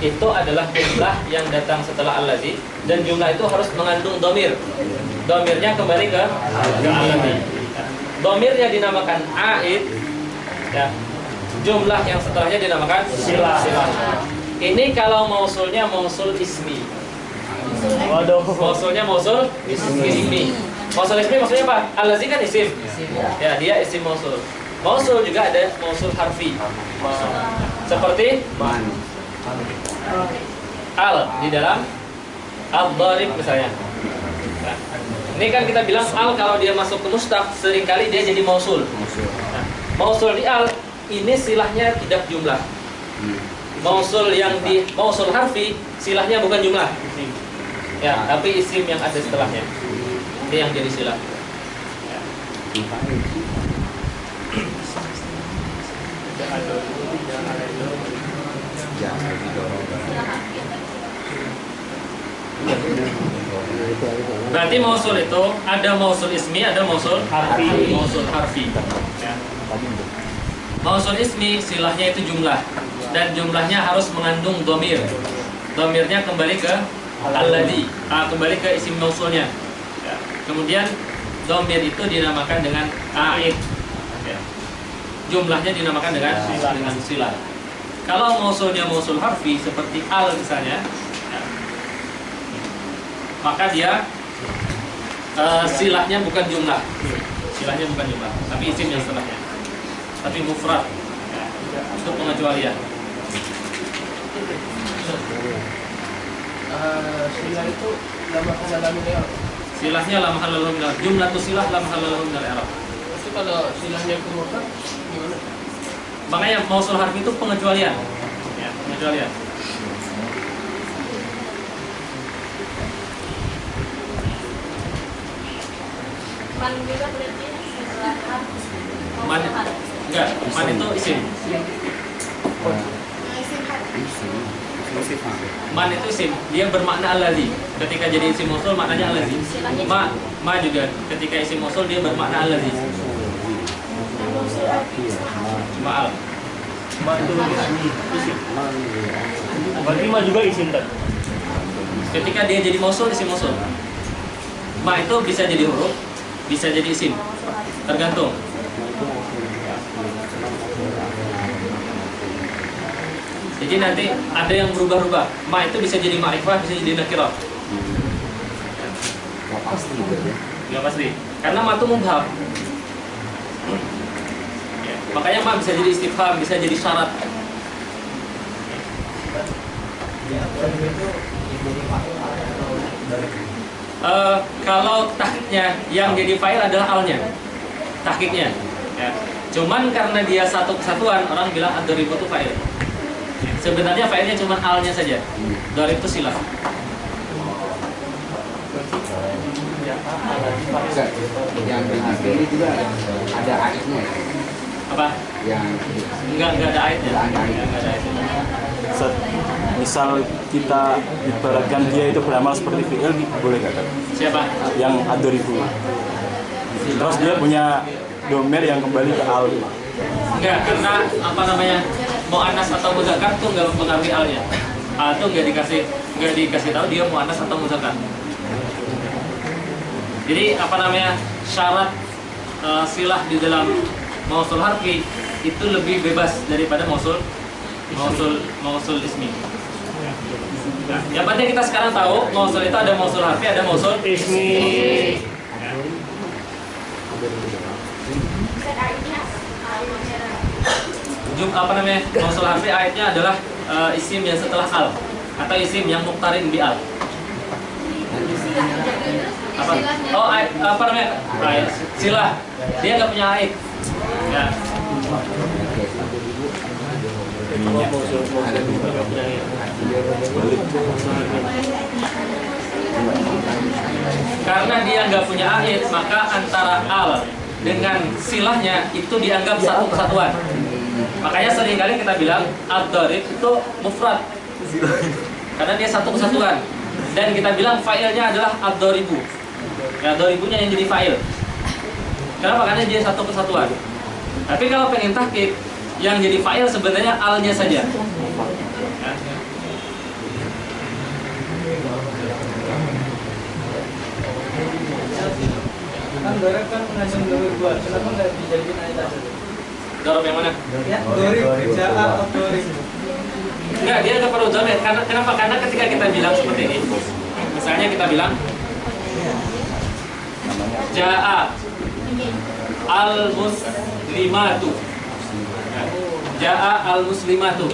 itu adalah jumlah yang datang setelah alladzi, dan jumlah itu harus mengandung domir. Domirnya kembali ke alladzi. Domirnya dinamakan aid. Ya. Jumlah yang setelahnya dinamakan silah. Ini kalau mausulnya mausul ismi. Waduh. Mausulnya mausul ismi. Mausul ismi maksudnya apa? Alladzi kan isim. Ya, dia isim mausul. Mausul juga ada mausul harfi. Seperti al di dalam al-dharib misalnya. Nah, ini kan kita bilang al kalau dia masuk ke mustaq seringkali dia jadi mausul. Nah, mausul di al ini silahnya tidak jumlah. Mausul yang di mausul harfi silahnya bukan jumlah. Ya, tapi isim yang ada setelahnya. Ini yang jadi silah. Ya. Berarti mausul itu ada mausul ismi, ada mausul harfi. Ya. Mausul ismi silahnya itu jumlah, dan jumlahnya harus mengandung domir. Domirnya kembali ke alladzi, kembali ke isim mausulnya. Ya. Kemudian domir itu dinamakan dengan aid. Ya. Jumlahnya dinamakan dengan silah. Kalau mausulnya mausul harfi seperti al misalnya, ya, maka dia silahnya bukan jumlah. Silahnya bukan jumlah, tapi isim yang setelahnya. Tapi mufrad, ya, untuk pengecualian. Silah itu lama halal min al-i'rab. Silahnya lam halal min al-i'rab. Jumlah tu silah lam halal min al-i'rab. Itu kalau silahnya itu mufrad gimana? Makanya mausul harfi itu pengecualian. Ya, pengecualian. Man juga berarti setelah Man, enggak, man itu isim. Man itu isim, dia bermakna alladzi. Ketika jadi isim mausul maknanya alladzi. Ma juga ketika isim mausul dia bermakna alladzi. Ma'al. Ma itu isim. Berarti ma juga isim kan? Ketika dia jadi mausul, isim mausul. Ma itu bisa jadi huruf, bisa jadi isim. Tergantung. Jadi nanti ada yang berubah-ubah. Ma itu bisa jadi ma'rifah, bisa jadi nakirah. Nggak pasti. Karena ma itu mubham. Ya, makanya ma bisa jadi istifham, bisa jadi syarat. Kalau tahkiknya yang jadi fa'il adalah alnya, tahkiknya. Ya. Cuman karena dia satu kesatuan, orang bilang ad-dharib itu fa'il. Sebenarnya fa'ilnya cuma alnya saja. Dharib itu silah. Enggak, yang di ini juga ada aitnya. Apa? Yang Enggak ada ayatnya. Enggak ada ayat. Enggak ada ayatnya. Misal kita ibaratkan dia itu beramal seperti fi'il, boleh nggak kan? Siapa? Yang adoribu. Terus dia punya domer yang kembali ke al. Enggak, karena apa namanya? Muannas atau muzakkar tuh enggak mempengaruhi alnya. Al tuh enggak dikasih tahu dia muannas atau muzakkar. Jadi apa namanya? Syarat silah di dalam mausul harfi itu lebih bebas daripada mausul ismi. Nah, yang penting kita sekarang tahu mausul itu ada mausul harfi, ada mausul Ismi. Apa namanya? Mausul harfi ayatnya adalah isim yang setelah al atau isim yang muqtarin bi al. Apa? Oh, apa namanya? Ayat. Silah. Dia nggak punya ayat. Ya. Karena dia nggak punya ayat, maka antara al dengan silahnya itu dianggap satu kesatuan. Makanya seringkali kita bilang ad-darib itu mufrad karena dia satu kesatuan. Dan kita bilang fa'ilnya adalah ad-daribu. Ya, daribunya yang jadi fa'il. Kenapa? Karena dia satu kesatuan. Tapi kalau pengen tahqiq, yang jadi fa'il sebenarnya alnya saja. Ya. Kan dorek kan mengajeng dorek dua, kenapa nggak dijadiin ayat aja? Dorob yang mana? Ya, dorek, ja'a atau dorek. Enggak, dia nggak perlu dhamir. Kenapa? Karena ketika kita bilang seperti ini, misalnya kita bilang ja'a al-muslimatu. Ja'a al-muslimatu.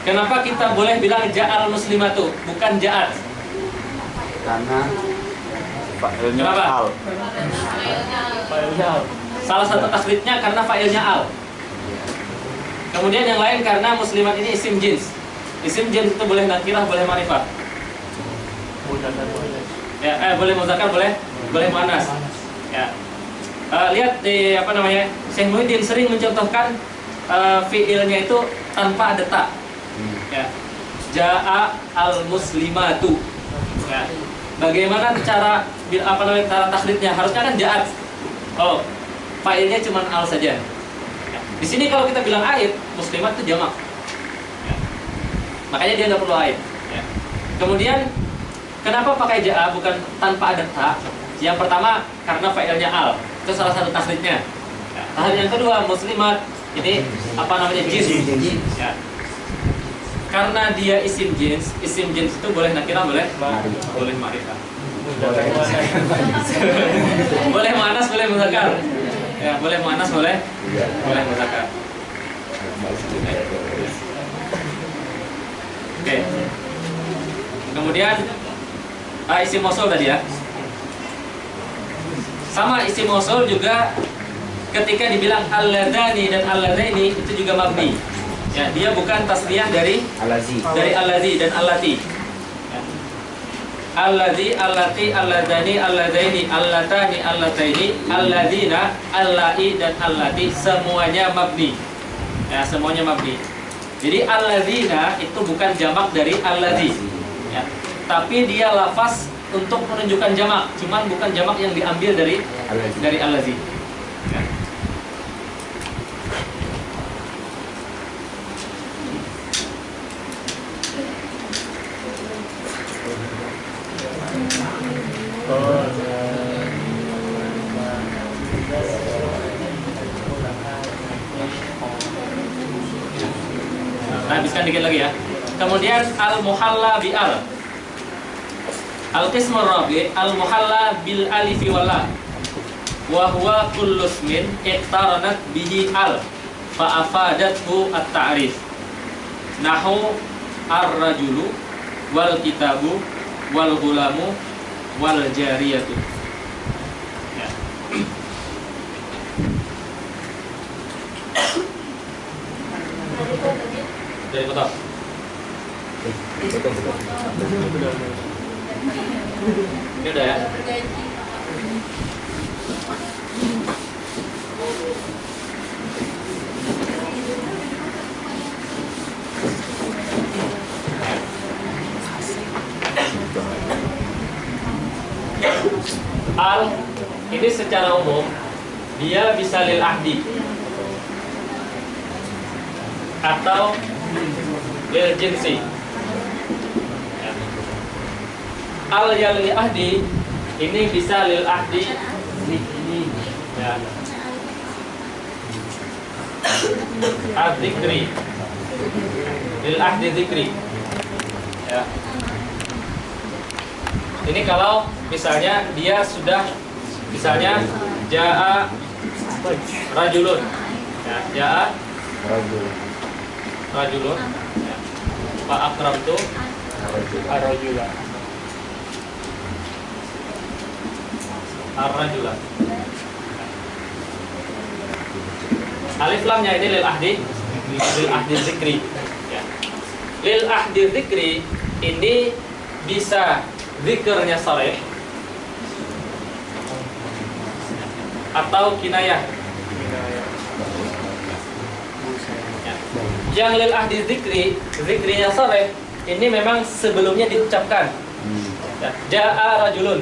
Kenapa kita boleh bilang ja'a al-muslimatu, bukan ja'at? karena Fa'ilnya Kenapa? al. Fa'ilnya al. Salah satu taklidnya karena fa'ilnya al. Kemudian yang lain karena muslimat ini isim jins. Isim jins itu boleh nakirah, boleh ma'rifah. Mudakan boleh. Ya, boleh muzakkar, boleh muannas. Ya. Lihat di apa namanya? Syekh Muhyiddin sering mencontohkan fiilnya itu tanpa ada ta. Ya. Ja'a al-muslimatu. Ya. Bagaimana cara apa namanya cara taklidnya? Harusnya kan ja'at. Oh, fa'ilnya cuma al saja. Ya. Di sini kalau kita bilang ait, muslimat itu jamak. Ya. Makanya dia nggak perlu ait. Ya. Kemudian kenapa pakai ja'a bukan tanpa ada ta? Yang pertama karena fa'ilnya al. Itu salah satu taklidnya. Ya. Taklid yang kedua muslimat ini apa namanya jins. Ya. Karena dia isim jins itu boleh nakirah, boleh ma'rifah. Boleh muannas, boleh muzakkar. Ya, boleh muannas, boleh muzakkar. Oke. Kemudian isim mausul tadi ya. Sama isim mausul juga ketika dibilang alladzani dan alladzaini itu juga mabni. Ya, dia bukan tasniyah dari alazi. alladzi dan allati. Ya. Alladzi, allati, alladzani, alladzaini, allatani, allataini, alladzina, allai dan allati semuanya mabni. Ya, semuanya mabni. Jadi alladzina itu bukan jamak dari alladzi. Ya. Tapi dia lafaz untuk menunjukkan jamak, cuman bukan jamak yang diambil dari alladzi. Ya. Nah, habiskan dikit lagi ya. Kemudian al-muhalla bi al. Al-qismur rabi al-muhalla bil alifi wal lam. Wa huwa kullu ismin iqtaranat bihi al fa afadathu at-ta'rif. Nahu ar-rajulu wal kitabu wal ghulamu wal jariyatu. Ya. Dari kota. Betul. Ini udah ya. Al ini secara umum dia bisa lil ahdi atau lil jinsi. Al yang lil ahdi ini bisa lil ahdi ya. Al-dzikri, lil ahdi dzikri ya. Ini kalau misalnya dia sudah, misalnya jaa rajulun ya, jaa rajulun ya. Fa akramtu Ar-rajula. ar-rajula. Alif lamnya ini lil ahdi dzikri ya. Lil ahdi dzikri ini bisa zikrnya sharih atau kinayah. Ya. Yang lil ahdi zikrinya sharih ini memang sebelumnya diucapkan. Ya. Jaa rajulun.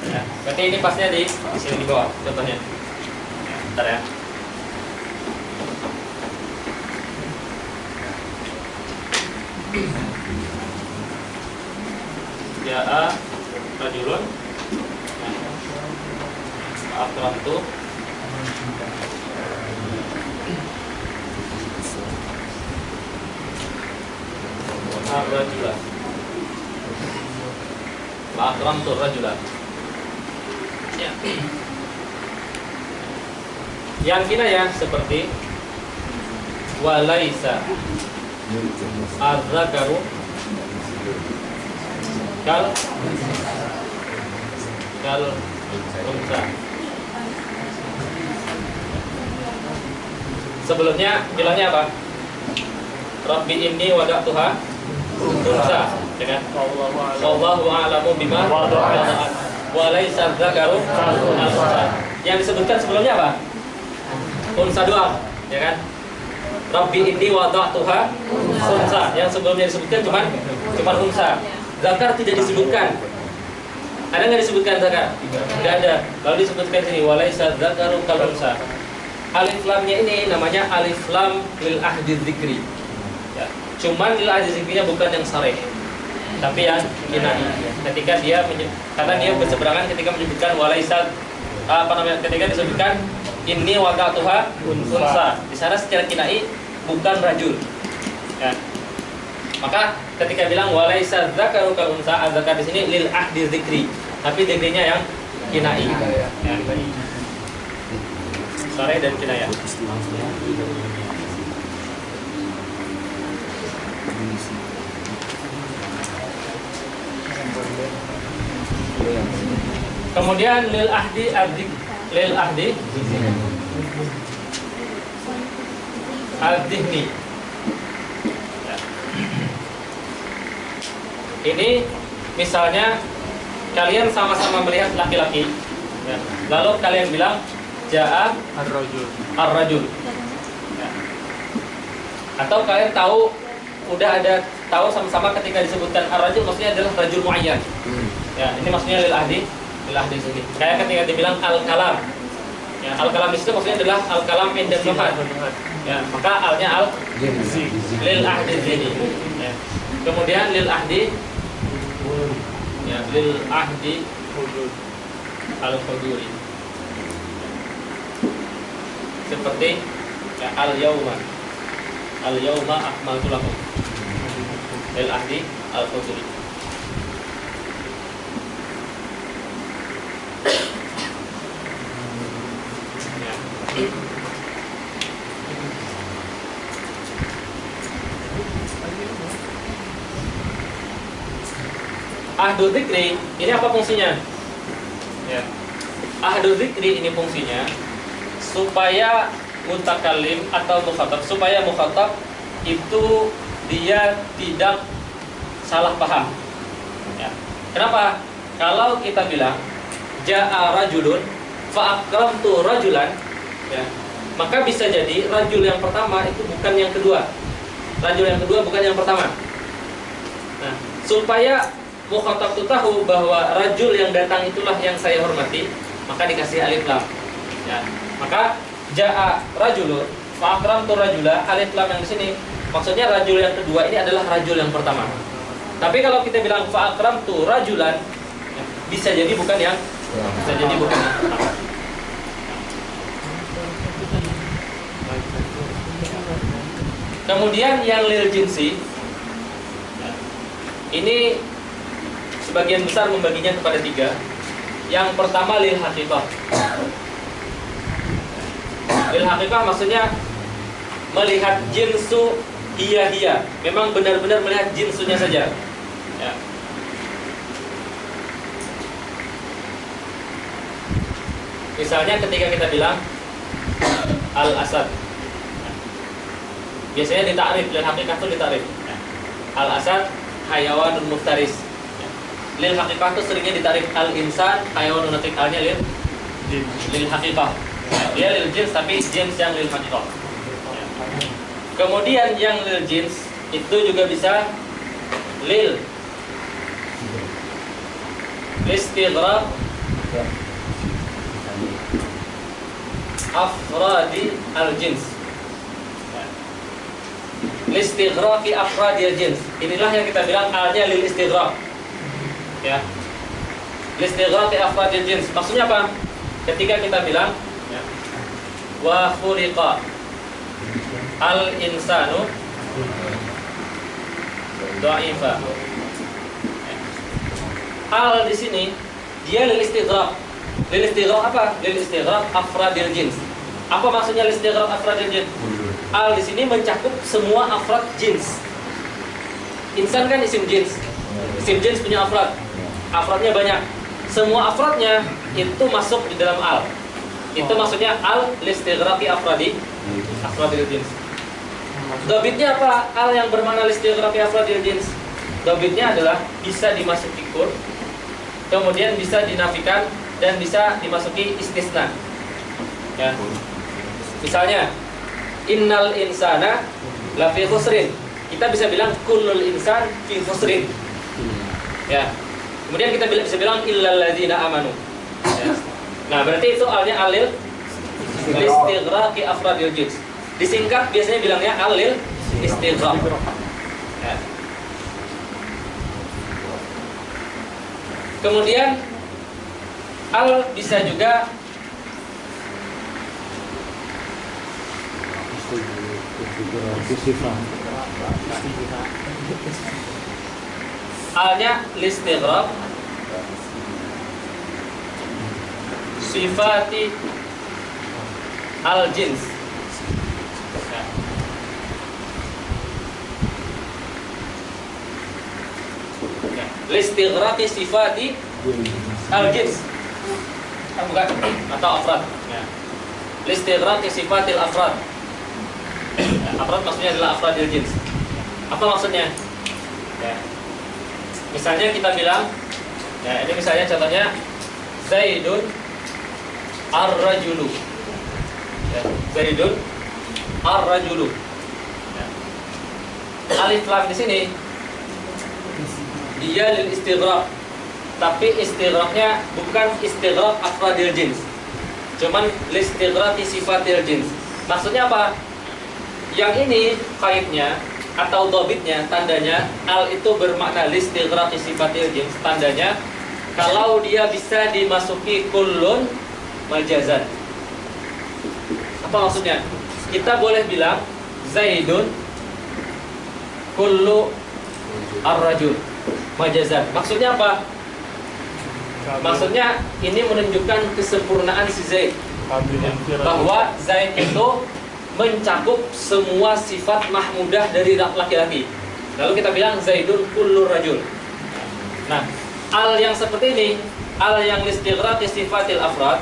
Ya. Berarti ini pasnya di sini di bawah contohnya. Ya, bentar ya. Jaa rajulun akramtu ar-rajula wa akramtu ar-rajula ya. Yang kinayah seperti walaisa az-zakaru kal unsa. Sebelumnya bilangnya apa? Rabbi inni wada'tuha unsa, dengan wallahu a'lamu bima wada'at wa laisa dzakaru kal unsa. Yang disebutkan sebelumnya apa? Unsa doang, ya kan? Rabbi inni wada'tuha unsa. Yang sebelumnya disebutkan cuma unsa. Zakar tidak disebutkan. Ada nggak disebutkan zakar? Nggak ada. Lalu disebutkan sini walaisa zakaru kal unsa. Alif lamnya ini namanya alif lam lil ahdi dzikri. Ya. Cuman lil ahdi dzikrinya bukan yang sharih, tapi yang kinai. Ketika dia karena dia berseberangan ketika menyebutkan walaisa ketika disebutkan inni wada'tuha unsa. Di sana secara kinai bukan rajul. Ya. Maka ketika bilang walaisa dzakaru kal unsa, az-zakar di sini lil ahdi dzikri, tapi dzikrinya yang kinai. Ya. Sharih dan kinayah. Kemudian lil ahdi al-dhihni. Ini misalnya kalian sama-sama melihat laki-laki, ya. Lalu kalian bilang jaa ar-rajul. Ya. Atau kalian udah tahu sama-sama ketika disebutkan ar-rajul maksudnya adalah rajul muayyan. Ya, ini maksudnya lil ahdi sini. Kayak ketika dibilang al-kalam. Ya, al-kalam itu maksudnya adalah al-kalam inda nuhat. Ya, maka alnya lil ahdi sini. Ya. Kemudian lil ahdi al-huduri. Seperti ya, al-yauma akmaltu lakum. Lil ahdi al-huduri. Ahdu dzikri ini apa fungsinya? Ya. Ahdu dzikri ini fungsinya supaya mutakallim atau mukhatab, supaya mukhatab itu dia tidak salah paham. Ya. Kenapa? kalau kita bilang ja'a rajulun fa akramtu rajulan, ya, maka bisa jadi rajul yang pertama itu bukan yang kedua. Rajul yang kedua bukan yang pertama. Nah, supaya mukhatab itu tahu bahwa rajul yang datang itulah yang saya hormati, maka dikasih alif lam. Ya. Maka ja'a rajulun fa akramtu rajula, alif lam yang di sini maksudnya rajul yang kedua ini adalah rajul yang pertama. Tapi kalau kita bilang fa akramtu rajulan, ya, bisa jadi bukan yang pertama. Kemudian yang lil jinsi, ini sebagian besar membaginya kepada 3. Yang pertama lil haqiqah. Lil haqiqah maksudnya melihat jinsu hiya. Memang benar-benar melihat jinsunya saja. Ya. Misalnya ketika kita bilang al-asad, biasanya ditakrif, lil haqiqah itu ditakrif. Al-asad hayawanun muftaris. Lil haqiqah itu seringnya ditakrif al-insan hayawanun natiq, alnya lil haqiqah. Dia lil jins tapi jins yang lil haqiqah. Kemudian yang lil jins itu juga bisa lil istighraq afradi al-jins. Listighraqi afradil jins. Inilah yang kita bilang alnya lil istighraq. Ya. Listighraqi afradil jins. Maksudnya apa? Ketika kita bilang ya, wa khuliqa al insanu dha'ifa. Al di sini dia lil istighraq. Lil istighraq apa? Lil istighraq afradil jins. Apa maksudnya lil istighraq afradil jins? Al di sini mencakup semua afrad jins. Insan kan isim jins. Isim jins punya afrad. Afradnya banyak. Semua afradnya itu masuk di dalam al. Itu maksudnya al listighraqi afradil jins. Dobitnya apa? Al yang bermakna listighraqi afradil jins. Dobitnya adalah bisa dimasuki kur, kemudian bisa dinafikan dan bisa dimasuki istisna. Ya. Misalnya innal insana lafi khusrin. Kita bisa bilang kullul insan fi khusrin. Ya. Kemudian kita bisa bilang illal ladzina amanu. Ya. Nah, berarti itu alnya alil listighraqi afradil jins. Disingkat biasanya bilangnya alil istighraq. Ya. Kemudian al bisa juga alnya listighraq sifati al jins. Listighraqi sifati al jins. Bukan atau afrad. Ya. Listighraqi sifatil afrad. Afrad maksudnya adalah afradil jins. Apa maksudnya? Ya. Misalnya kita bilang, ya ini misalnya contohnya Zaidun ar-rajulu. Ya, Zaidun ar-rajulu. Ya. Alif lam di sini dia lil istighraq, tapi istighraqnya bukan istighraq afradil jins, cuman listighraqi sifatil jins. Maksudnya apa? Yang ini kaitnya atau dobitnya, tandanya al itu bermakna listighraqi sifatil jins. Tandanya kalau dia bisa dimasuki kullun majazan. Apa maksudnya? Kita boleh bilang Zaidun kullu ar-rajul majazan. Maksudnya apa? Maksudnya ini menunjukkan kesempurnaan si Zaid, bahwa Zaid itu mencakup semua sifat mahmudah dari laki-laki. Lalu kita bilang Zaidun kullu rajul. Nah, al yang seperti ini, al yang listighraqi sifatil afrad,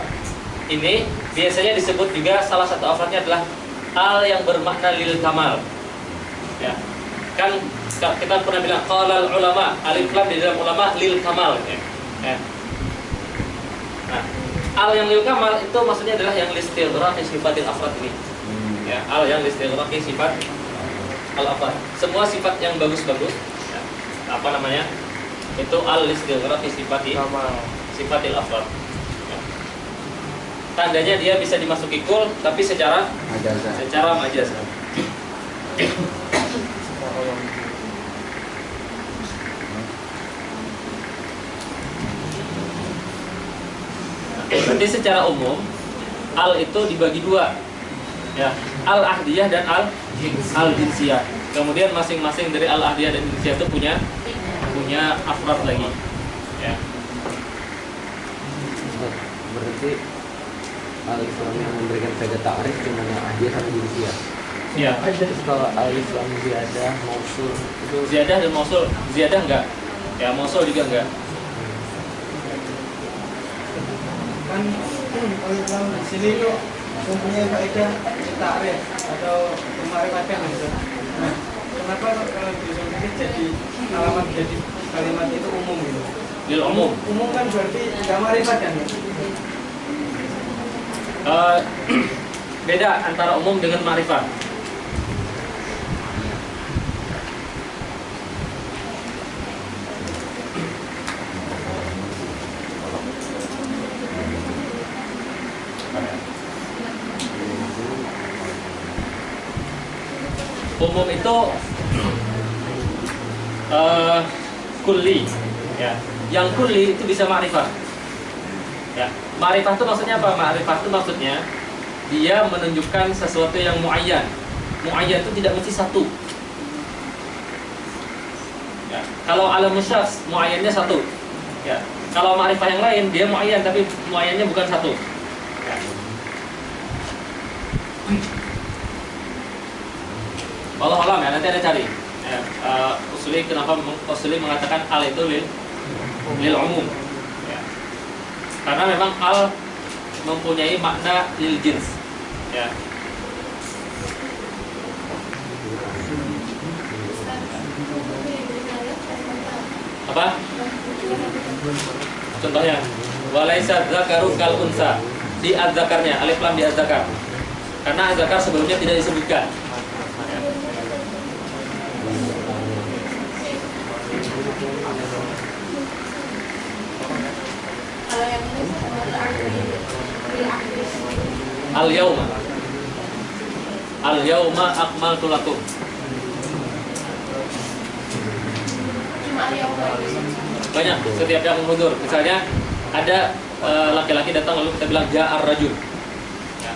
ini biasanya disebut juga salah satu afradnya adalah al yang bermakna lil kamal. Ya. Kan kita pernah bilang qalal ulama, alif lam di dalam ulama lil kamal. Ya. Ya. Nah, al yang lil kamal itu maksudnya adalah yang listighraqi sifatil afrad ini. Ya, al yang listighraqi sifat al afrad. Semua sifat yang bagus-bagus, ya, apa namanya? Itu al listighraqi sifatil afrad. Ya. Tandanya dia bisa dimasuki kul tapi secara majaz. Berarti secara umum al itu dibagi dua, ya, al ahdiyah dan al jinsiyah. Kemudian masing-masing dari al ahdiyah dan jinsiyah itu punya afrad lagi, ya. Berarti al-Islam yang memberikan tiga ta'rif cuma yang ahdiyah sama jinsiyah. Ya. Terus kalau al-Islam ziyadah, mausul itu Ziyadah dan mausul, ziyadah enggak? Ya, mausul juga enggak. Kan kalau di sini itu mempunyai faedah takrif atau pemakrifatkan gitu. Nah, kenapa kalau di sini jadi alamat jadi kalimat itu umum gitu? Lil umum. Umum kan berarti nggak makrifat kan? Beda antara umum dengan ma'rifat. Umum itu kulli, ya. Yang kulli itu bisa ma'rifat. Ya, ma'rifat itu maksudnya apa? Ma'rifat itu maksudnya dia menunjukkan sesuatu yang muayyan. Muayyan itu tidak mesti satu. Ya, kalau alamus syaks muayyannya satu. Ya, kalau ma'rifat yang lain dia muayyan tapi muayyannya bukan satu. Ya. Allah alam ya, nanti ada cari. Ya, Usuli kenapa Usuli mengatakan al itu lil umum. Ya. Karena memang al mempunyai makna lil jins. Ya. Apa? Contohnya, walaisa dzakaru kal unsa. Di az-zakarnya, alif lam di az-zakar. Karena az-zakar sebelumnya tidak disebutkan. Kalau yang ini Al-yauma akmaltu lakum. cuma al-yauma. Banyak setiap yang menghuzur. Misalnya ada laki-laki datang lalu kita bilang ja'ar rajul. Ya.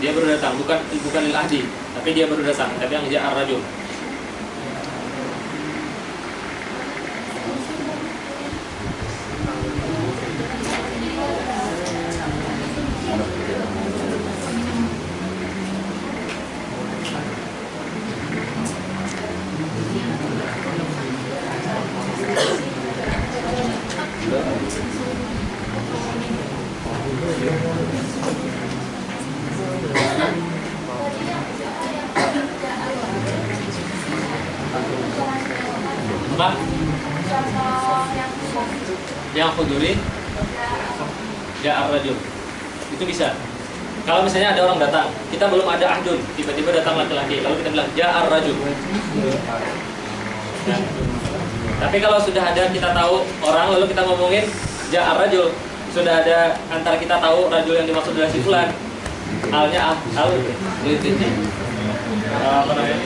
Dia baru datang, bukan lil ahdi, tapi dia baru datang, tapi yang ja'ar rajul. Apa? Yang khuduri ja'ar rajul. Itu bisa. Kalau misalnya ada orang datang, kita belum ada ahdun, tiba-tiba datang laki-laki, lalu kita bilang ja'ar rajul. Ya. Tapi kalau sudah ada kita tahu orang, lalu kita ngomongin ja'ar rajul, sudah ada antara kita tahu rajul yang dimaksud adalah si fulan. Alnya al apa namanya?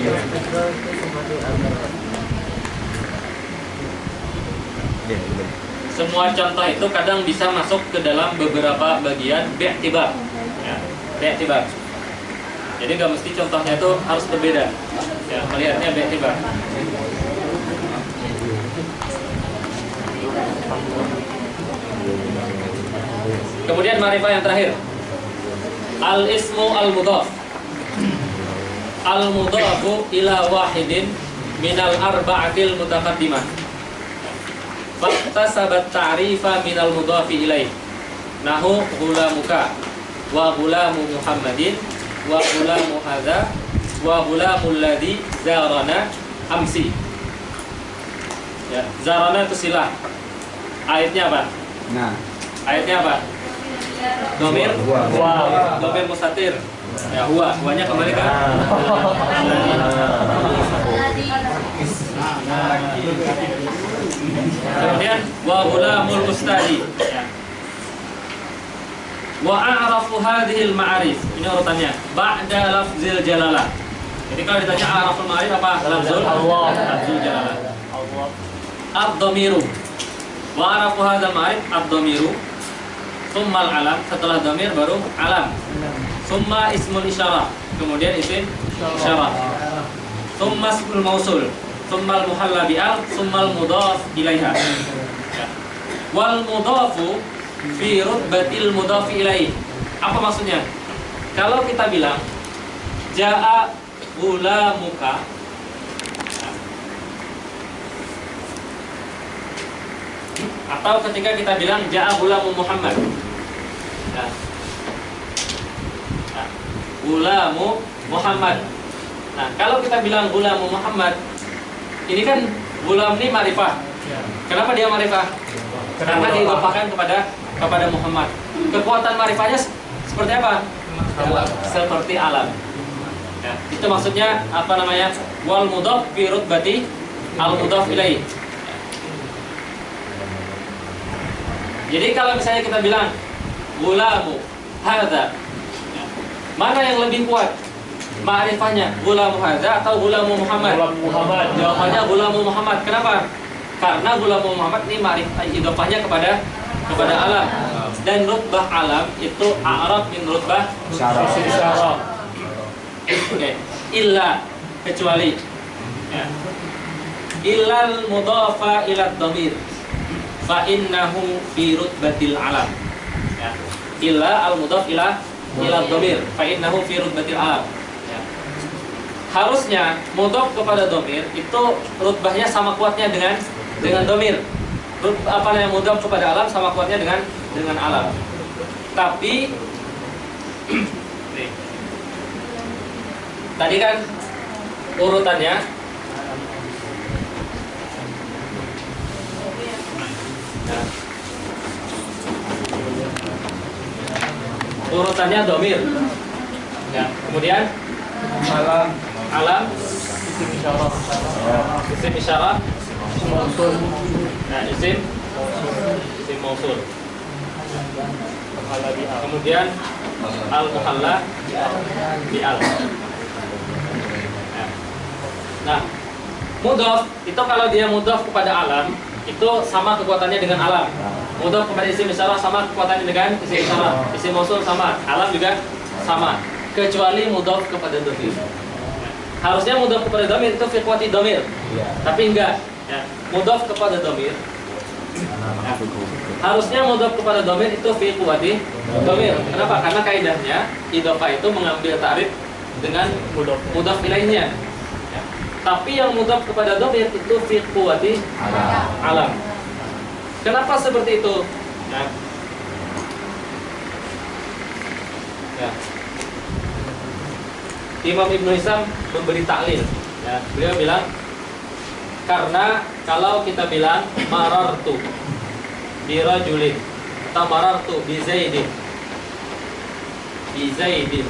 Semua contoh itu kadang bisa masuk ke dalam beberapa bagian bi'tibar. Ya, bi'tibar. Jadi nggak mesti contohnya itu harus berbeda. Ya, melihatnya bi'tibar. Kemudian ma'rifah yang terakhir. Al-ismu al-mudhaf. Al-mudhafu ila wahidin minal arba'atil mutaqaddimah. Faktasabat ta'rifa minal mudhafi ilaih. Nahu gulamuka wa gulamu Muhammadin wa gulamu hadza wa gulamul ladzi zarana amsi. Ya, zarana itu silah. Ayatnya apa? Nah, Ayatnya apa? Domir. Domir mustatir. Ya, huwanya kembali ke kemudian wa gulamul ustadi. Ya. Wa a'rafu hadhil ma'arif. Ini urutannya. Ba'da lafzil jalalah. Jadi kalau ditanya a'raful ma'arif apa? Lafzul Allah. Lafzul jalalah. Allah. Ad-dhamiru. Wa a'rafu hadzal ma'arif ad-dhamiru. Tsummal alam, setelah dhamir baru alam. Tsumma ismul isyarah. Kemudian isim isyarah. Tsumma ismul mausul. Tsumma al-muhalla bi'al, tsumma al-mudhaf ilaiha. Ya. Wal mudhafu fi rutbatil mudhaf ilaih. Apa maksudnya? Kalau kita bilang jaa gulamuka, atau ketika kita bilang jaa gulamu Muhammad, nah, gulamu Muhammad. Nah, kalau kita bilang gulamu Muhammad, ini kan gulam ini ma'rifah. Kenapa dia ma'rifah? Karena diidhofahkan kepada Muhammad. Kekuatan ma'rifahnya seperti apa? Seperti alam. Ya, itu maksudnya apa namanya? Wal mudhaf fi rutbati al mudhaf ilaih. Jadi kalau misalnya kita bilang gulamu hadza, mana yang lebih kuat ma'rifahnya? Gulamu hadza atau gulamu Muhammad? Gulamu Muhammad. Jawabannya gulamu Muhammad. Kenapa? Karena gulamu Muhammad ini ma'rifah idhofahnya kepada alam. Dan rutbah alam itu a'rab min rutbah isyarah. Oke. Illa, kecuali ya. Illal mudhafa ila dhamir fa innahu fi rutbatil alam. Ya. Illa al mudhaf ila dhamir fa innahu fi rutbatil alam. Ya. Harusnya mudhaf kepada dhamir itu rutbahnya sama kuatnya dengan dhamir. Apa yang mudhaf kepada alam sama kuatnya dengan alam. Tapi tadi kan urutannya urutannya domir ya. Kemudian alam isim isyarah nah isim mausul kemudian al muhalla bi'al. Nah, mudhaf itu kalau dia mudhaf kepada alam itu sama kekuatannya dengan alam. Mudhaf kepada isim isyarah sama kekuatannya dengan isim isyarah. Isim mausul sama, alam juga sama. Kecuali mudhaf kepada dhamir. Harusnya mudhaf kepada dhamir itu fi quwwati dhamir. Tapi enggak, ya. Mudhaf kepada dhamir. Harusnya mudhaf kepada dhamir itu fi quwwati dhamir. Kenapa? Karena kaidahnya idhofah itu mengambil ta'rif dengan mudhaf ilaihnya. Tapi yang mudhaf kepada dhamir itu fi quwwati alam. Kenapa seperti itu? Ya. Ya. Imam Ibnu Hisam memberi taklil. Ya. Beliau bilang karena kalau kita bilang marartu bi rajulin atau marartu bi zaidin sahibi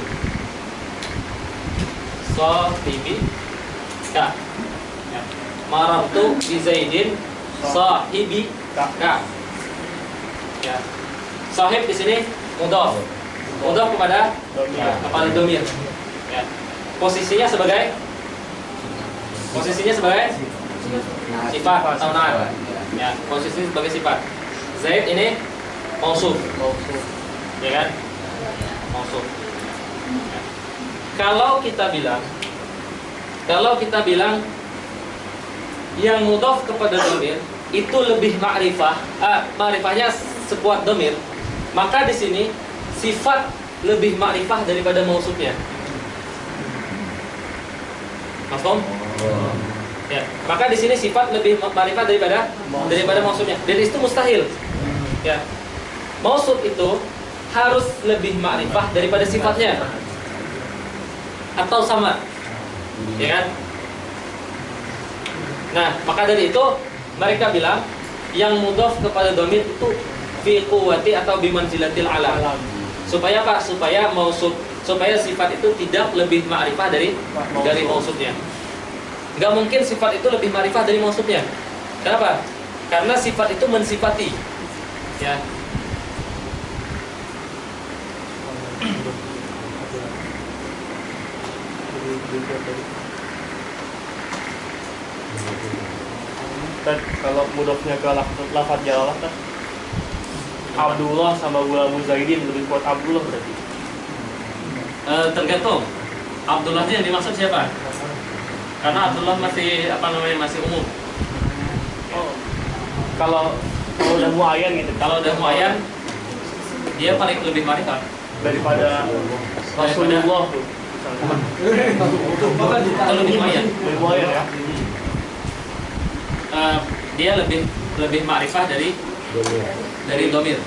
ka. Ya. Marartu bi zaidin sahibi ka. Ya. Sahib di sini mudhaf. Mudhaf kepada dhamir. Ya. Posisinya sebagai sifat atau na'at. Ya, posisi sebagai sifat. Zaid ini mausuf. Ya kan? Mausuf. Ya. Kalau kita bilang yang mudhaf kepada dhamir itu lebih ma'rifahnya sekuat dhamir, maka di sini sifat lebih ma'rifah daripada mausufnya. Mafhum? Ya, maka di sini sifat lebih ma'rifah daripada mausufnya. Dan itu mustahil. Ya. Mausuf itu harus lebih ma'rifah daripada sifatnya. Atau sama. Ya kan? Nah, maka dari itu mereka bilang yang mudhaf kepada dhamir itu fi quwwati atau bimanzilatil alam. Supaya apa? Supaya sifat itu tidak lebih ma'rifah dari mausufnya. Enggak mungkin sifat itu lebih ma'rifah dari mausufnya. Kenapa? Karena sifat itu mensifati. Ya. Dan kalau mudofnya ke lafaz jalalah kan Abdullah sama Gulamu Zaidin lebih kuat Abdullah berarti. Tergantung Abdullahnya yang dimaksud siapa? Karena Abdullah masih masih umum. Oh. Kalau udah muayyan gitu. Kalau udah muayyan dia paling lebih ma'rifah daripada Rasulullah tuh. Kalau lebih muayyan. Lebih muayyan ya. Dia lebih ma'rifah dari dhamir.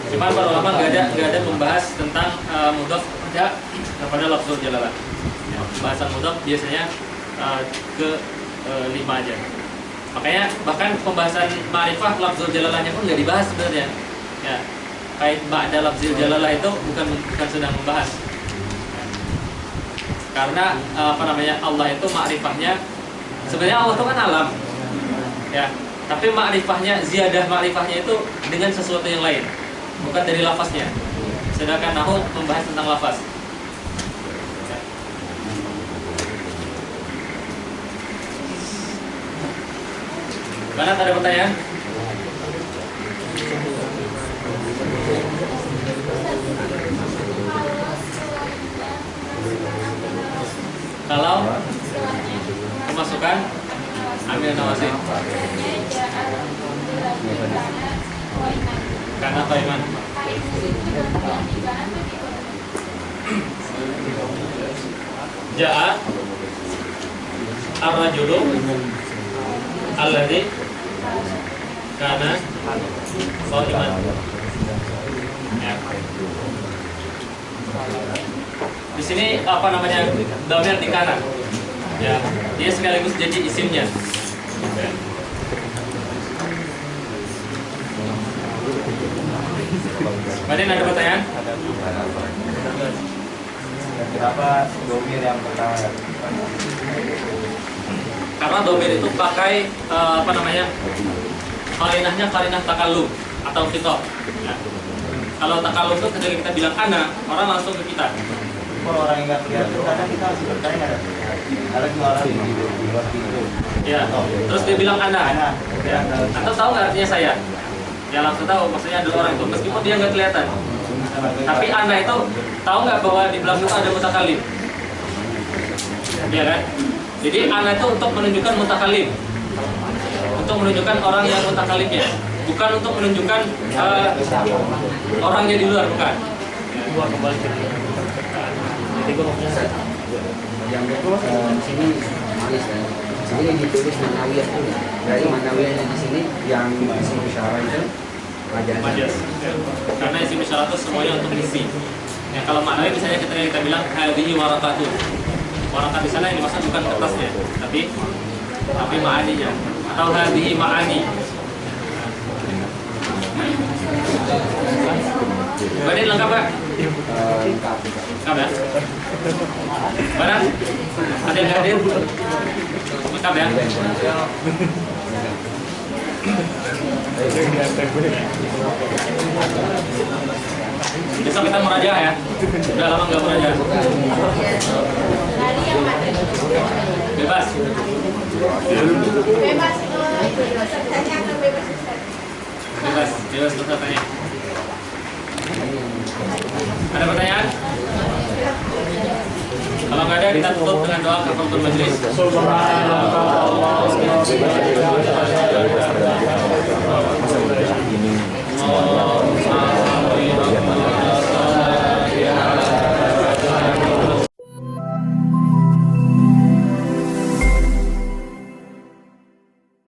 Cuman para ulama nggak ada membahas tentang mudhaf kepada lafzul jalalah. Ya, pembahasan mudhaf biasanya ke 5 aja. Makanya bahkan pembahasan ma'rifah lafzul jalalahnya pun nggak dibahas sebenarnya. Ya, kait ba'da lafzul jalalah itu bukan sedang membahas. Ya. Karena Allah itu ma'rifahnya sebenarnya Allah itu kan alam. Ya, tapi ma'rifahnya, ziyadah ma'rifahnya itu dengan sesuatu yang lain, bukan dari lafaznya. Sedangkan nahwu membahas tentang lafaz. Ya. Mana ada pertanyaan? Kalau kemasukan ambil nawasi karena apa iman? Ja'a ar-rajulu alladzi kana shaiman. Ya. Di sini dhamir di kanan. Ya, dia sekaligus jadi isimnya. Ya. Badin ada pertanyaan? Kenapa domir yang pertama? Karena domir itu pakai karinahnya karinah takallum atau khitab. Ya. Kalau takallum itu ketika kita bilang ana, orang langsung ke kita. Kalau orang yang nggak kelihatan, kadang kita masih bertanya ada dua orang di luar pintu. Ya. Terus dia bilang ana. Ya. Atau tahu nggak artinya saya? Ya langsung tahu maksudnya adalah orang itu meskipun dia nggak kelihatan. Tapi ana itu tahu nggak bahwa di belakang itu ada mutakallim? Iya kan? Jadi ana itu untuk menunjukkan mutakallim, untuk menunjukkan orang yang mutakallimnya, bukan untuk menunjukkan orangnya di luar, bukan. Gua kembali ke jadi gua yang itu sini manis kan. Sini ditulis manawiyah kan ya. Dari manawiyahnya di sini yang isim isyarah itu Majas. Karena isim isyarah itu semuanya untuk isi. Ya, kalau maknanya misalnya kita bilang hadhihi warakatun. Warakat di sana yang dimaksud bukan kertasnya, tapi ma'aninya. Atau hadhihi ma'ani. Badin lengkap Pak? Lengkap ya? Badan? Ada yang hadir? Lengkap ya? Besok kita merajaah ya? Udah lama nggak merajaah. Bebas. Bebas untuk tanya. Ada pertanyaan? Kalau nggak ada, kita tutup dengan doa kafaratul majlis. Subhanallah.